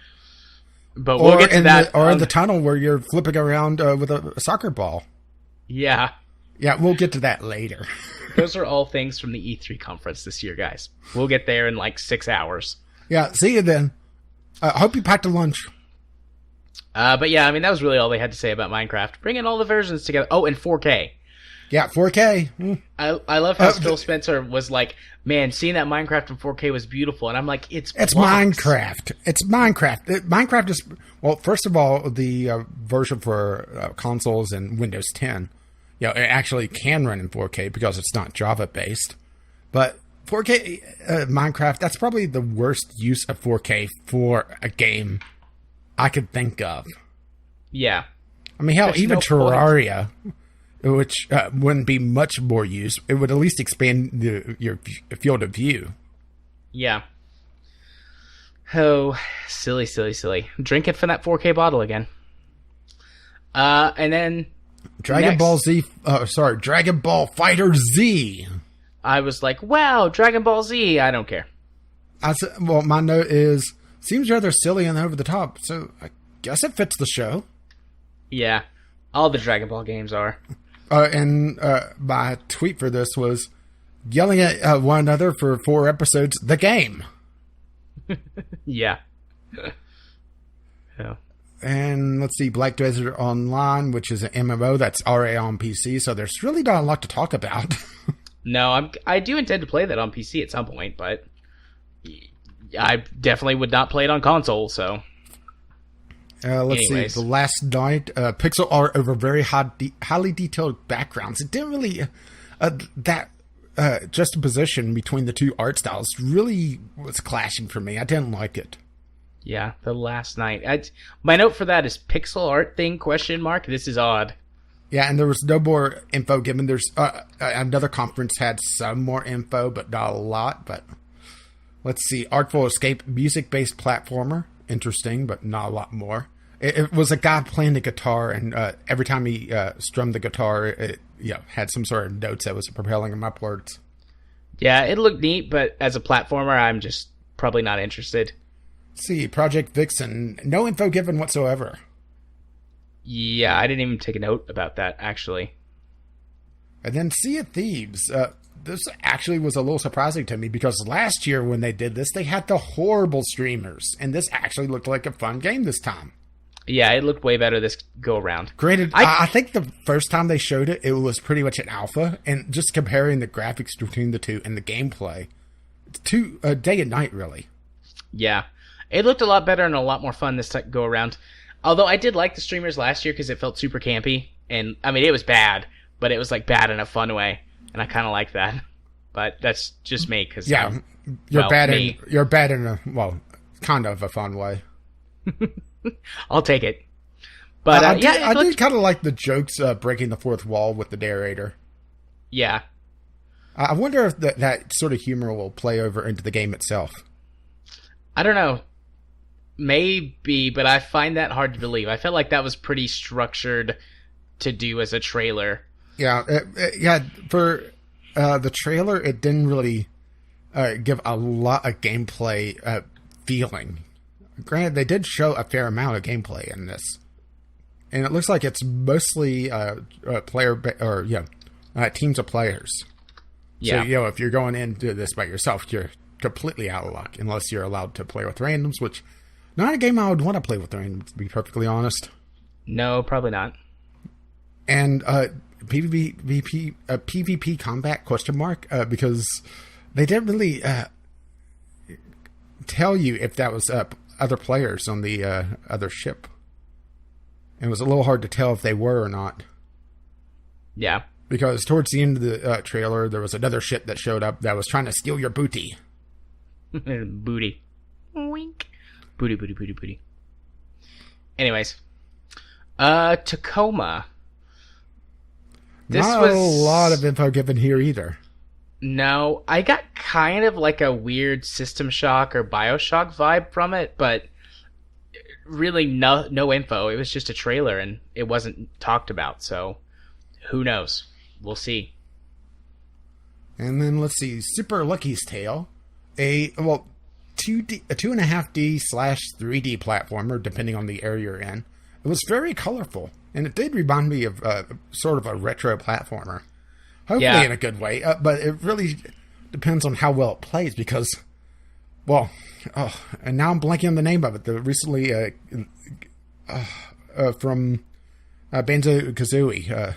But we'll get to that. Or in the tunnel where you're flipping around with a soccer ball. Yeah. Yeah, we'll get to that later. Those are all things from the E3 conference this year, guys. We'll get there in like 6 hours. Yeah, see you then. I hope you packed a lunch. But yeah, I mean, that was really all they had to say about Minecraft. Bringing all the versions together. Oh, and 4K. Yeah, 4K. I love how Phil Spencer was like, man, seeing that Minecraft in 4K was beautiful. And I'm like, it's Minecraft. It's Minecraft. Minecraft is, well, first of all, the version for consoles and Windows 10, it actually can run in 4K because it's not Java-based. But 4K Minecraft, that's probably the worst use of 4K for a game I could think of. Yeah. I mean, hell, even Terraria, which wouldn't be much more use, it would at least expand your field of view. Yeah. Oh, silly. Drink it from that 4K bottle again. And then Dragon Ball Fighter Z. I was like, wow, Dragon Ball Z. I don't care. Well, my note is, seems rather silly and over the top, so I guess it fits the show. Yeah, all the Dragon Ball games are. And my tweet for this was yelling at one another for 4 episodes, the game. Yeah. Yeah. And let's see, Black Desert Online, which is an MMO that's already on PC, so there's really not a lot to talk about. No, I do intend to play that on PC at some point, but I definitely would not play it on console, so... let's see, the last night, pixel art over very highly detailed backgrounds. It didn't really... that juxtaposition between the two art styles really was clashing for me. I didn't like it. Yeah, the last night. My note for that is pixel art thing, question mark. This is odd. Yeah, and there was no more info given. There's another conference had some more info, but not a lot. But let's see. Artful Escape, music-based platformer. Interesting, but not a lot more. It was a guy playing the guitar, and every time he strummed the guitar, it had some sort of notes that was propelling him upwards. Yeah, it looked neat, but as a platformer, I'm just probably not interested. Let's see, Project Vixen. No info given whatsoever. Yeah, I didn't even take a note about that, actually. And then Sea of Thieves. This actually was a little surprising to me because last year when they did this, they had the horrible streamers. And this actually looked like a fun game this time. Yeah, it looked way better this go-around. Granted, I think the first time they showed it, it was pretty much an alpha. And just comparing the graphics between the two and the gameplay, it's day and night, really. Yeah, it looked a lot better and a lot more fun this go-around. Although I did like the streamers last year because it felt super campy. And, I mean, it was bad, but it was, like, bad in a fun way. And I kind of like that. But that's just me. Cause, yeah, you're bad in a, well, kind of a fun way. I'll take it. But, I did kind of like the jokes breaking the fourth wall with the narrator. Yeah. I wonder if that sort of humor will play over into the game itself. I don't know. Maybe, but I find that hard to believe. I felt like that was pretty structured to do as a trailer. Yeah, for the trailer, it didn't really give a lot of gameplay feeling. Granted, they did show a fair amount of gameplay in this. And it looks like it's mostly teams of players. Yeah. So, if you're going into this by yourself, you're completely out of luck, unless you're allowed to play with randoms, which... Not a game I would want to play with randoms, to be perfectly honest. No, probably not. And PvP combat, question mark, because they didn't really tell you if that was other players on the other ship. It was a little hard to tell if they were or not. Yeah. Because towards the end of the trailer, there was another ship that showed up that was trying to steal your booty. Booty. Wink. Booty. Anyways. Tacoma. Not a lot of info given here either. No, I got kind of like a weird System Shock or BioShock vibe from it, but really no info. It was just a trailer and it wasn't talked about, so who knows? We'll see. And then let's see, Super Lucky's Tale, a 2.5D/3D platformer, depending on the area you're in. It was very colorful, and it did remind me of sort of a retro platformer. Hopefully in a good way, but it really depends on how well it plays, because, and now I'm blanking on the name of it. The recently from Banjo-Kazooie.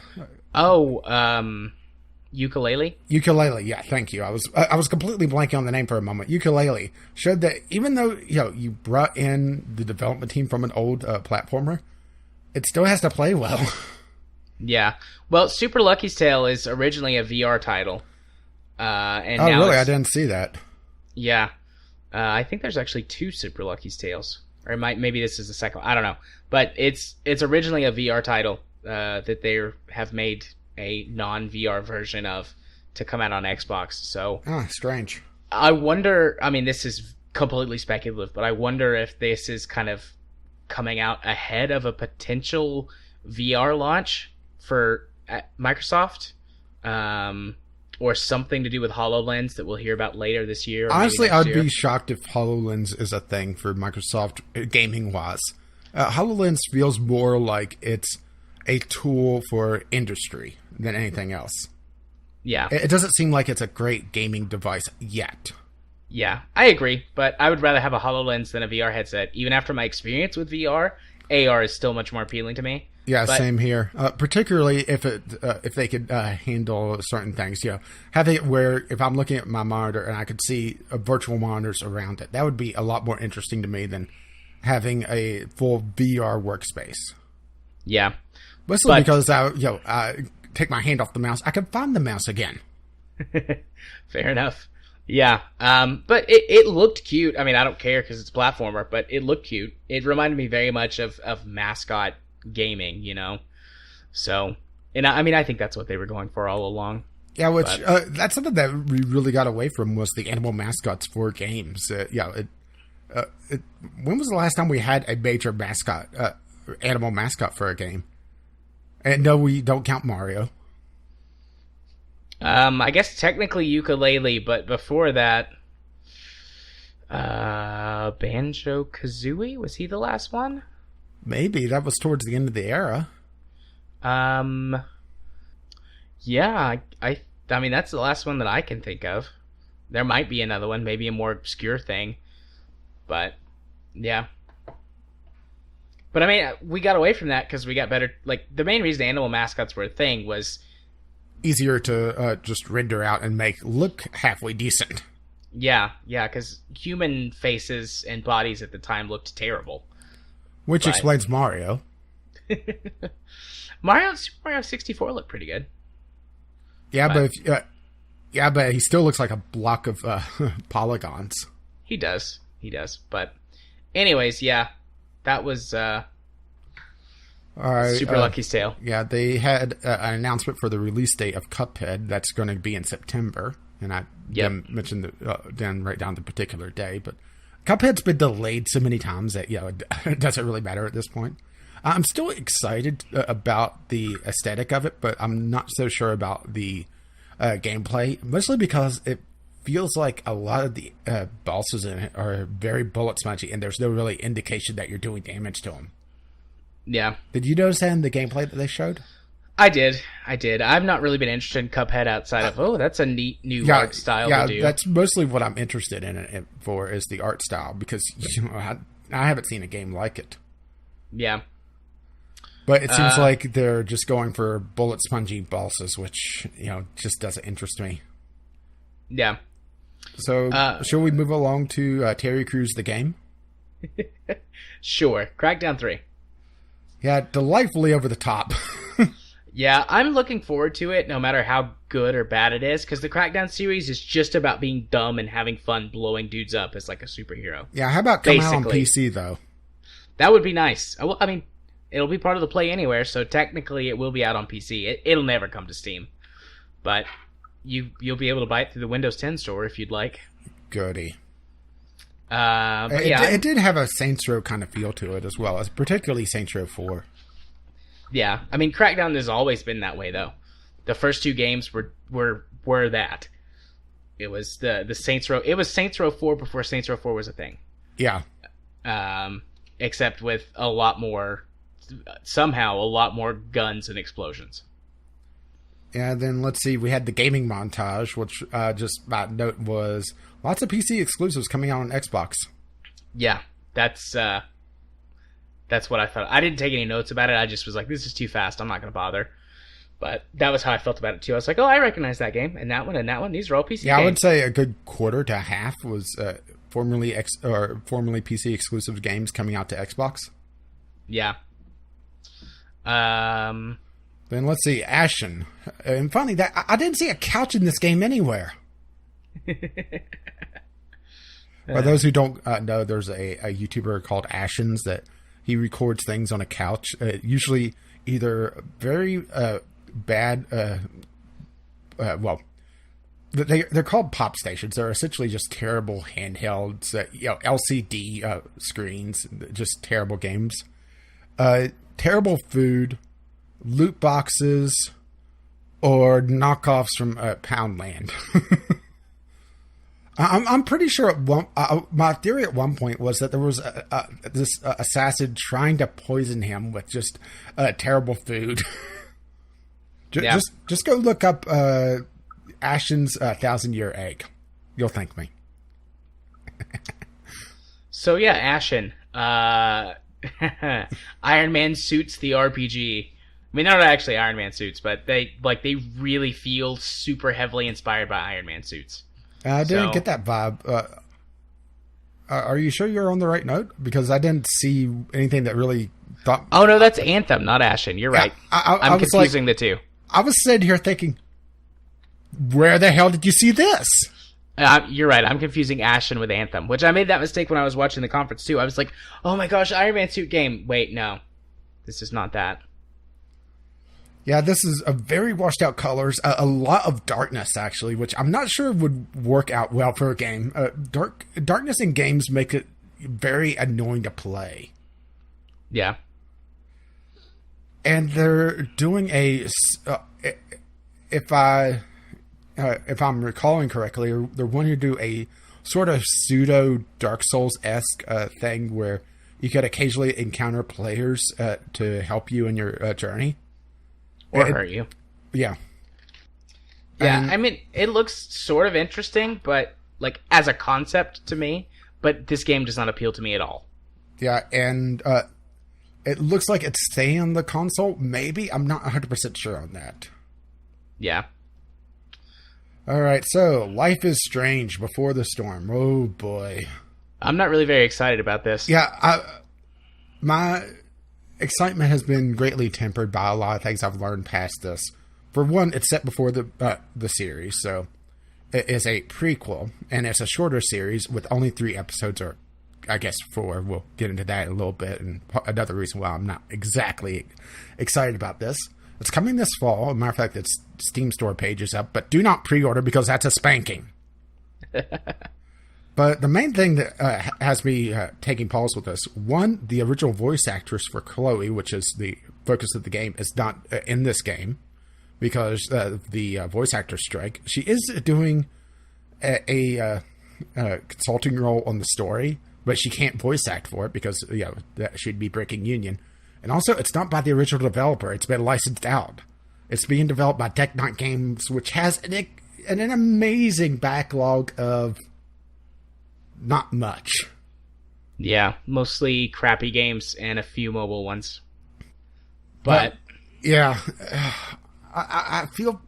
Ukulele? Ukulele, yeah, thank you. I was completely blanking on the name for a moment. Ukulele showed that even though you brought in the development team from an old platformer, it still has to play well. Yeah. Well, Super Lucky's Tale is originally a VR title. And now really? I didn't see that. Yeah. I think there's actually 2 Super Lucky's Tales. Or maybe this is the second one. I don't know. But it's originally a VR title that they have made a non-VR version of to come out on Xbox. So strange. I wonder, I mean, this is completely speculative, but I wonder if this is kind of coming out ahead of a potential VR launch for Microsoft, or something to do with HoloLens that we'll hear about later this year. Honestly, I'd be shocked if HoloLens is a thing for Microsoft gaming-wise. HoloLens feels more like it's a tool for industry than anything else. Yeah. It doesn't seem like it's a great gaming device yet. Yeah, I agree, but I would rather have a HoloLens than a VR headset. Even after my experience with VR, AR is still much more appealing to me. Yeah, same here. Particularly if they could handle certain things. Having it where if I'm looking at my monitor and I could see virtual monitors around it, that would be a lot more interesting to me than having a full VR workspace. Yeah. Mostly because I take my hand off the mouse, I can find the mouse again. Fair enough. Yeah, but it looked cute. I mean, I don't care because it's a platformer, but it looked cute. It reminded me very much of mascot gaming, you know. So, and I mean, I think that's what they were going for all along. Yeah, which that's something that we really got away from was the animal mascots for games. When was the last time we had a major mascot, animal mascot for a game? And no, we don't count Mario. I guess technically Ukulele, but before that, Banjo-Kazooie, was he the last one? Maybe that was towards the end of the era. Yeah, I mean that's the last one that I can think of. There might be another one, maybe a more obscure thing, but yeah. But I mean, we got away from that because we got better. Like the main reason animal mascots were a thing was easier to just render out and make look halfway decent. Yeah, because human faces and bodies at the time looked terrible. Which explains Mario. Super Mario 64 looked pretty good. Yeah, but he still looks like a block of polygons. He does. But anyways, yeah, that was all right, Super Lucky's Tale. Yeah, they had an announcement for the release date of Cuphead. That's going to be in September. And I didn't mention didn't write down the particular day. But Cuphead's been delayed so many times that, it doesn't really matter at this point. I'm still excited about the aesthetic of it, but I'm not so sure about the gameplay. Mostly because it feels like a lot of the bosses in it are very bullet smudgy, and there's no really indication that you're doing damage to them. Yeah. Did you notice that in the gameplay that they showed? I did. I've not really been interested in Cuphead outside of, that's a neat new art style to do. Yeah, that's mostly what I'm interested in it for is the art style, because I haven't seen a game like it. Yeah. But it seems like they're just going for bullet spongy bosses, which, just doesn't interest me. Yeah. So, shall we move along to Terry Crews the game? Sure. Crackdown 3. Yeah, delightfully over the top. Yeah, I'm looking forward to it, no matter how good or bad it is, because the Crackdown series is just about being dumb and having fun blowing dudes up as like a superhero. Yeah, how about coming out on PC, though? That would be nice. I mean, it'll be part of the Play Anywhere, so technically it will be out on PC. It'll never come to Steam. But you'll be able to buy it through the Windows 10 store if you'd like. Goody. It did have a Saints Row kind of feel to it as well, particularly Saints Row 4. Yeah, I mean, Crackdown has always been that way, though. The first two games were that. It was the Saints Row. It was Saints Row 4 before Saints Row 4 was a thing. Yeah. Except with somehow a lot more guns and explosions. Yeah, then let's see. We had the gaming montage, which just about note was lots of PC exclusives coming out on Xbox. Yeah, that's what I thought. I didn't take any notes about it. I just was like, this is too fast. I'm not going to bother. But that was how I felt about it, too. I was like, oh, I recognize that game. And that one and that one. These are all PC games. Yeah, I would say a good quarter to half was formerly PC exclusive games coming out to Xbox. Yeah. Then let's see, Ashen. And funny, that I didn't see a couch in this game anywhere. For those who don't know, there's a YouTuber called Ashens that he records things on a couch, usually either very bad, they're called pop stations. They're essentially just terrible handhelds, LCD screens, just terrible games, terrible food, loot boxes, or knockoffs from Poundland. I'm pretty sure my theory at one point was that there was this assassin trying to poison him with just terrible food. Just go look up Ashen's 1,000-Year Egg. You'll thank me. So yeah, Ashen. Iron Man suits the RPG. I mean, they're not actually Iron Man suits, but they really feel super heavily inspired by Iron Man suits. I didn't get that vibe. Are you sure you're on the right note? Because I didn't see anything that really thought... Oh, no, that's Anthem, not Ashen. You're right. I'm confusing the two. I was sitting here thinking, where the hell did you see this? You're right. I'm confusing Ashen with Anthem, which I made that mistake when I was watching the conference too. I was like, "Oh my gosh, Iron Man suit game." Wait, no, this is not that. Yeah, this is a very washed out colors, a lot of darkness actually, which I'm not sure would work out well for a game. Darkness in games make it very annoying to play. Yeah. And they're doing if I'm recalling correctly, they're wanting to do a sort of pseudo Dark Souls-esque thing where you could occasionally encounter players to help you in your journey. Or hurt you. Yeah. Yeah, I mean, it looks sort of interesting, but, like, as a concept to me, but this game does not appeal to me at all. Yeah, and it looks like it's staying on the console, maybe? I'm not 100% sure on that. Yeah. Alright, so, Life is Strange Before the Storm. Oh, boy. I'm not really very excited about this. Yeah, my excitement has been greatly tempered by a lot of things I've learned past this. For one, it's set before the series, so it is a prequel, and it's a shorter series with only 3 episodes, or I guess 4. We'll get into that in a little bit, and another reason why I'm not exactly excited about this. It's coming this fall. As a matter of fact, its Steam store page is up, but do not pre-order because that's a spanking. But the main thing that has me taking pause with this, one, the original voice actress for Chloe, which is the focus of the game, is not in this game because the voice actor strike. She is doing a consulting role on the story, but she can't voice act for it because she'd be breaking union. And also, it's not by the original developer. It's been licensed out. It's being developed by Tech Nine Games, which has an amazing backlog of not much. Yeah, mostly crappy games and a few mobile ones. But yeah, I feel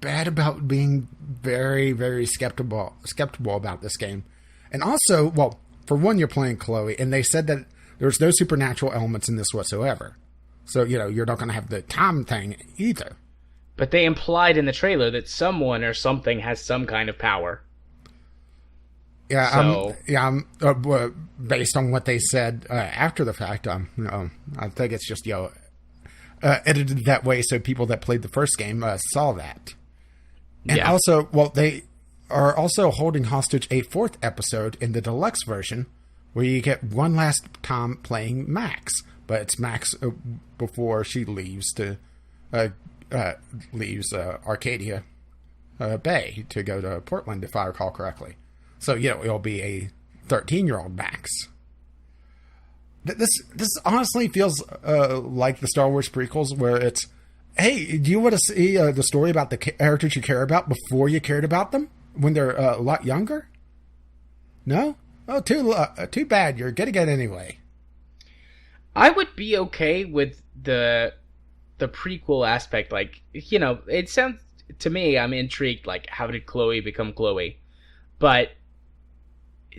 bad about being very, very skeptical about this game. And also, well, for one, you're playing Chloe, and they said that there's no supernatural elements in this whatsoever. So, you're not going to have the time thing either. But they implied in the trailer that someone or something has some kind of power. Yeah, based on what they said after the fact, I think it's just edited that way so people that played the first game saw that. And also, they are also holding hostage a 4th episode in the deluxe version, where you get one last time playing Max, but it's Max before she leaves Arcadia Bay to go to Portland, if I recall correctly. So, it'll be a 13-year-old Max. This honestly feels like the Star Wars prequels, where it's, hey, do you want to see the story about the characters you care about before you cared about them when they're a lot younger? No? Oh, too bad. You're getting it anyway. I would be okay with the prequel aspect. Like, it sounds to me, I'm intrigued. Like, how did Chloe become Chloe? But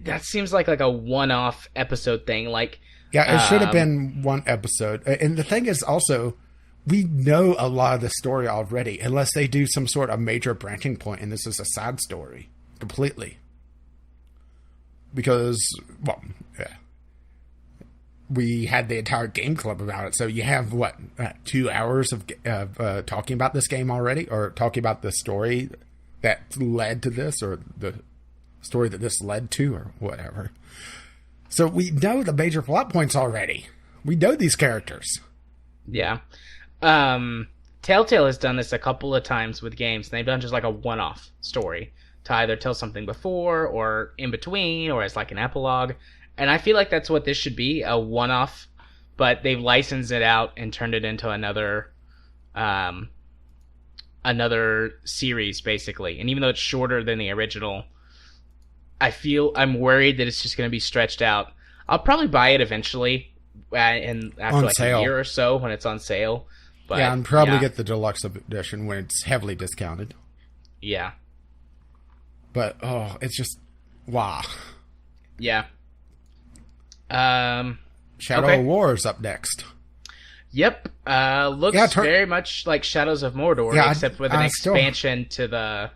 that seems like a one-off episode thing. Like, yeah, it should have been one episode. And the thing is also, we know a lot of the story already, unless they do some sort of major branching point, and this is a side story completely. Because, we had the entire game club about it. So you have, 2 hours of talking about this game already? Or talking about the story that led to this, or the story that this led to, or whatever. So we know the major plot points already. We know these characters. Yeah. Telltale has done this a couple of times with games. They've done just a one-off story to either tell something before or in between or as an epilogue. And I feel like that's what this should be, a one-off, but they've licensed it out and turned it into another series, basically. And even though it's shorter than the original, I'm worried that it's just going to be stretched out. I'll probably buy it eventually, and after a year or so when it's on sale. But, and probably get the deluxe edition when it's heavily discounted. Yeah. But, it's just, wow. Yeah. Shadow of War is up next. Yep. Looks very much like Shadows of Mordor, except with an expansion to the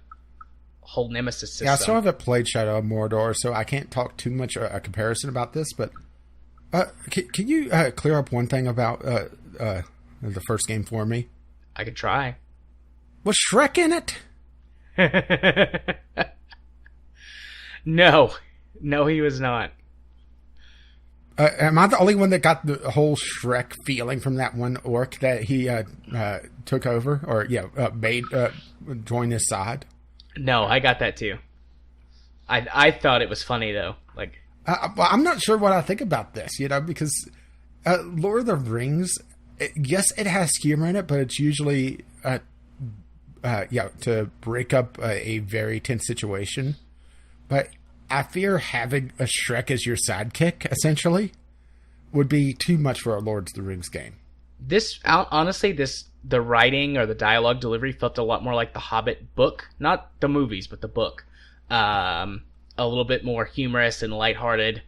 whole Nemesis system. Yeah, I still haven't played Shadow of Mordor, so I can't talk too much a comparison about this. But can you clear up one thing about the first game for me? I could try. Was Shrek in it? No, he was not. Am I the only one that got the whole Shrek feeling from that one orc that he took over, or made join his side? No, I got that too. I thought it was funny though. Like, well, I'm not sure what I think about this, because Lord of the Rings, yes, it has humor in it, but it's usually to break up a very tense situation. But I fear having a Shrek as your sidekick, essentially, would be too much for a Lord of the Rings game. Honestly, the writing or the dialogue delivery felt a lot more like the Hobbit book. Not the movies, but the book. A little bit more humorous and lighthearted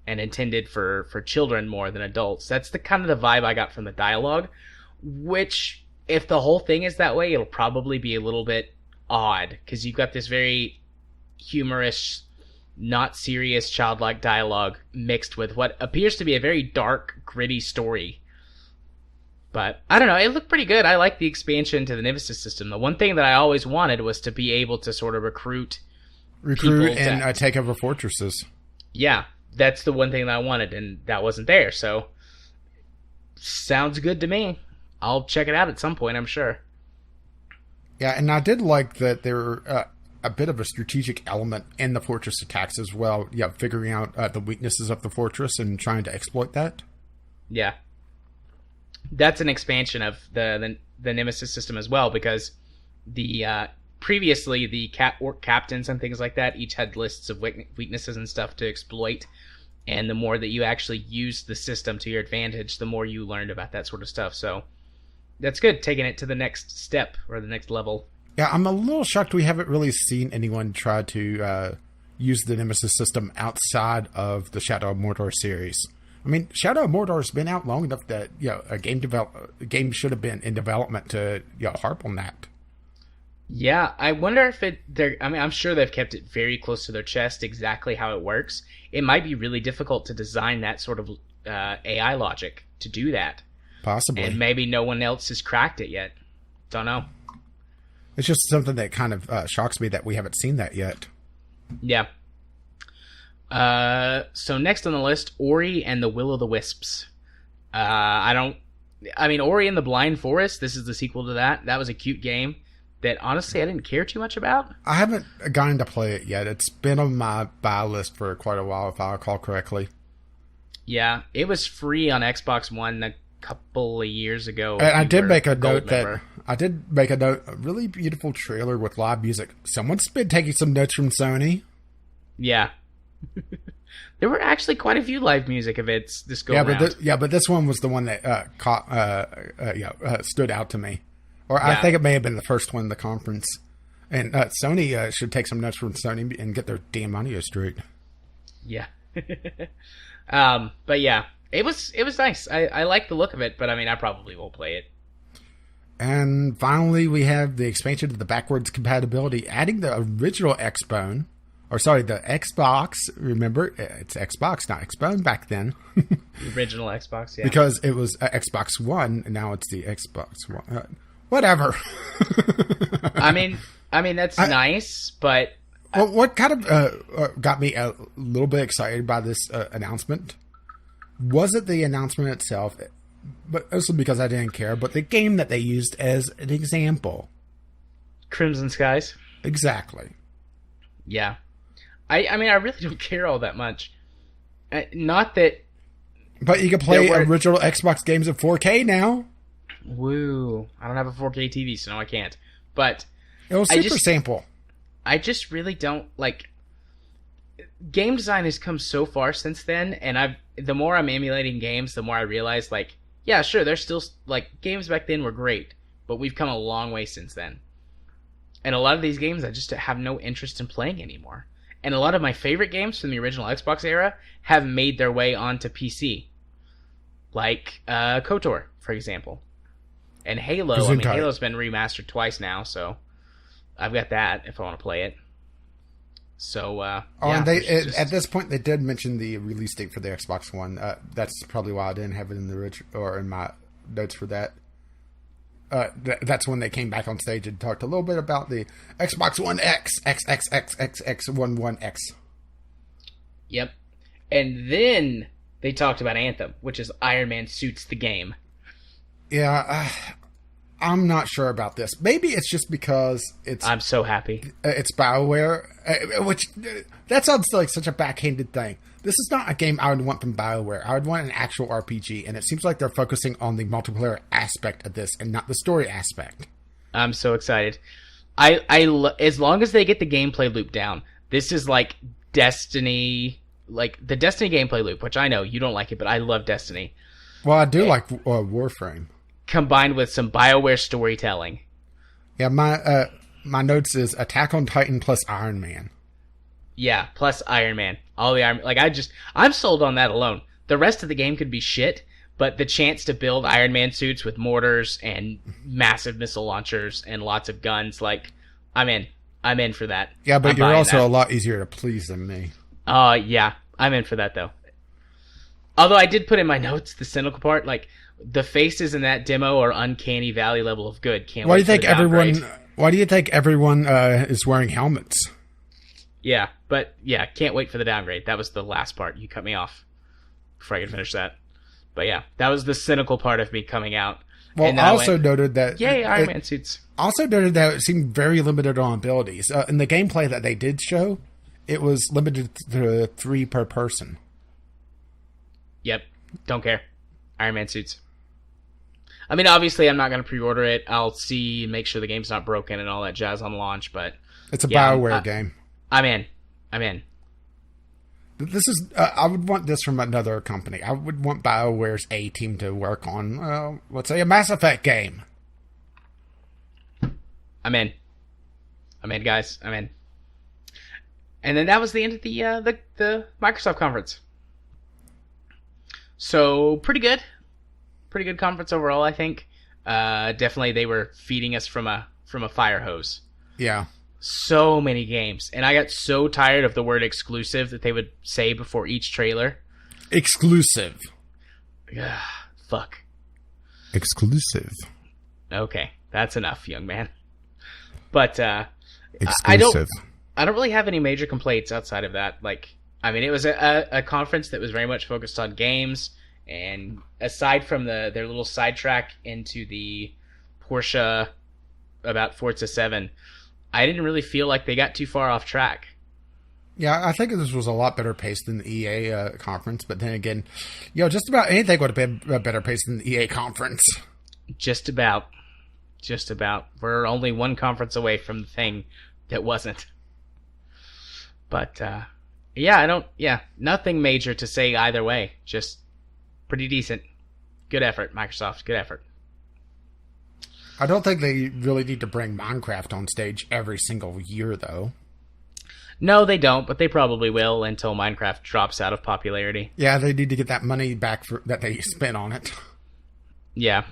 and intended for children more than adults. That's the kind of the vibe I got from the dialogue, which, if the whole thing is that way, it'll probably be a little bit odd, because you've got this very humorous, not serious, childlike dialogue mixed with what appears to be a very dark, gritty story. But I don't know, it looked pretty good. I like the expansion to the Nemesis system. The one thing that I always wanted was to be able to sort of recruit and take over fortresses. Yeah, that's the one thing that I wanted, and that wasn't there. So sounds good to me. I'll check it out at some point, I'm sure. Yeah, and I did like that there were a bit of a strategic element in the fortress attacks as well. Yeah, figuring out the weaknesses of the fortress and trying to exploit that. Yeah. That's an expansion of the Nemesis system as well, because the previously the orc captains and things like that each had lists of weaknesses and stuff to exploit, and the more that you actually used the system to your advantage, the more you learned about that sort of stuff. So that's good, taking it to the next step or the next level. Yeah, I'm a little shocked we haven't really seen anyone try to use the Nemesis system outside of the Shadow of Mordor series. I mean, Shadow of Mordor has been out long enough that a game should have been in development to harp on that. Yeah, I wonder if I'm sure they've kept it very close to their chest exactly how it works. It might be really difficult to design that sort of AI logic to do that. Possibly. And maybe no one else has cracked it yet. Don't know. It's just something that kind of shocks me that we haven't seen that yet. Yeah. So next on the list, Ori and the Will-o'-the-Wisps. Ori and the Blind Forest, this is the sequel to that. That was a cute game that, honestly, I didn't care too much about. I haven't gotten to play it yet. It's been on my buy list for quite a while, if I recall correctly. Yeah, it was free on Xbox One a couple of years ago. And I did make a note a really beautiful trailer with live music. Someone's been taking some notes from Sony. Yeah. There were actually quite a few live music events this go around. But this one was the one that stood out to me. Or I think it may have been the first one in the conference. And Sony should take some notes from Sony and get their damn audio straight. Yeah. But yeah, it was nice. I like the look of it, but I probably won't play it. And finally, we have the expansion of the backwards compatibility, adding the original Xbone. Or sorry, the Xbox. Remember, it's Xbox, not Xbone back then. The original Xbox, yeah. Because it was Xbox One, and now it's the Xbox One. Whatever. That's nice, but... Well, what kind of got me a little bit excited by this announcement wasn't the announcement itself, but also because I didn't care, but the game that they used as an example. Crimson Skies? Exactly. Yeah. I really don't care all that much. Not that... But you can play original Xbox games in 4K now. Woo. I don't have a 4K TV, so no, I can't. But... It was super sample. I just really don't, game design has come so far since then, and the more I'm emulating games, the more I realize, yeah, sure, there's still, games back then were great, but we've come a long way since then. And a lot of these games I just have no interest in playing anymore. And a lot of my favorite games from the original Xbox era have made their way onto PC. Like KOTOR, for example. And Halo. Halo's been remastered twice now, so I've got that if I want to play it. So Oh, yeah, and we should just- at this point they did mention the release date for the Xbox One. At this point they did mention the release date for the Xbox One. That's probably why I didn't have it in the or in my notes for that. That's when they came back on stage and talked a little bit about the Xbox One X11X. Yep. And then they talked about Anthem, which is Iron Man suits the game. Yeah, I'm not sure about this. Maybe it's just because I'm so happy. It's BioWare, which that sounds like such a backhanded thing. This is not a game I would want from BioWare. I would want an actual RPG, and it seems like they're focusing on the multiplayer aspect of this and not the story aspect. I'm so excited. As long as they get the gameplay loop down, this is like Destiny, like the Destiny gameplay loop, which I know you don't like it, but I love Destiny. Well, I do like Warframe. Combined with some BioWare storytelling. Yeah, my notes is Attack on Titan plus Iron Man. Yeah, plus Iron Man. All the Iron, like I'm sold on that alone. The rest of the game could be shit, but the chance to build Iron Man suits with mortars and massive missile launchers and lots of guns, like I'm in for that. Yeah, but I'm you're buying also that. a lot easier to please than me. Yeah, I'm in for that though. Although I did put in my notes the cynical part, like the faces in that demo are uncanny valley level of good. Can't Why do wait you think for the downgrade. Why do you think everyone is wearing helmets? Yeah, but yeah, can't wait for the downgrade. That was the last part. You cut me off before I could finish that. But yeah, that was the cynical part of me coming out. Well, And I then also noted that yay, Iron Man suits. Also noted that it seemed very limited on abilities. In the gameplay that they did show, it was limited to 3 per person. Yep, don't care. Iron Man suits. I mean, obviously, I'm not going to pre-order it. I'll see, make sure the game's not broken and all that jazz on launch. But It's a yeah, BioWare game. I'm in. I'm in. This is. I would want this from another company. I would want BioWare's A team to work on, let's say, a Mass Effect game. I'm in. I'm in, guys. I'm in. And then that was the end of the Microsoft conference. So pretty good conference overall, I think. Definitely they were feeding us from a fire hose. Yeah. So many games, and I got so tired of the word exclusive that they would say before each trailer. Exclusive. Fuck. Exclusive. Okay, that's enough, young man. But Exclusive. I don't really have any major complaints outside of that. Like, I mean, it was a conference that was very much focused on games, and aside from their little sidetrack into the Porsche about Forza 7, I didn't really feel like they got too far off track. Yeah, I think this was a lot better paced than the EA conference, but then again, just about anything would have been better paced than the EA conference. Just about. We're only one conference away from the thing that wasn't. But nothing major to say either way. Just pretty decent. Good effort, Microsoft. Good effort. I don't think they really need to bring Minecraft on stage every single year, though. No, they don't, but they probably will until Minecraft drops out of popularity. Yeah, they need to get that money back that they spent on it. Yeah,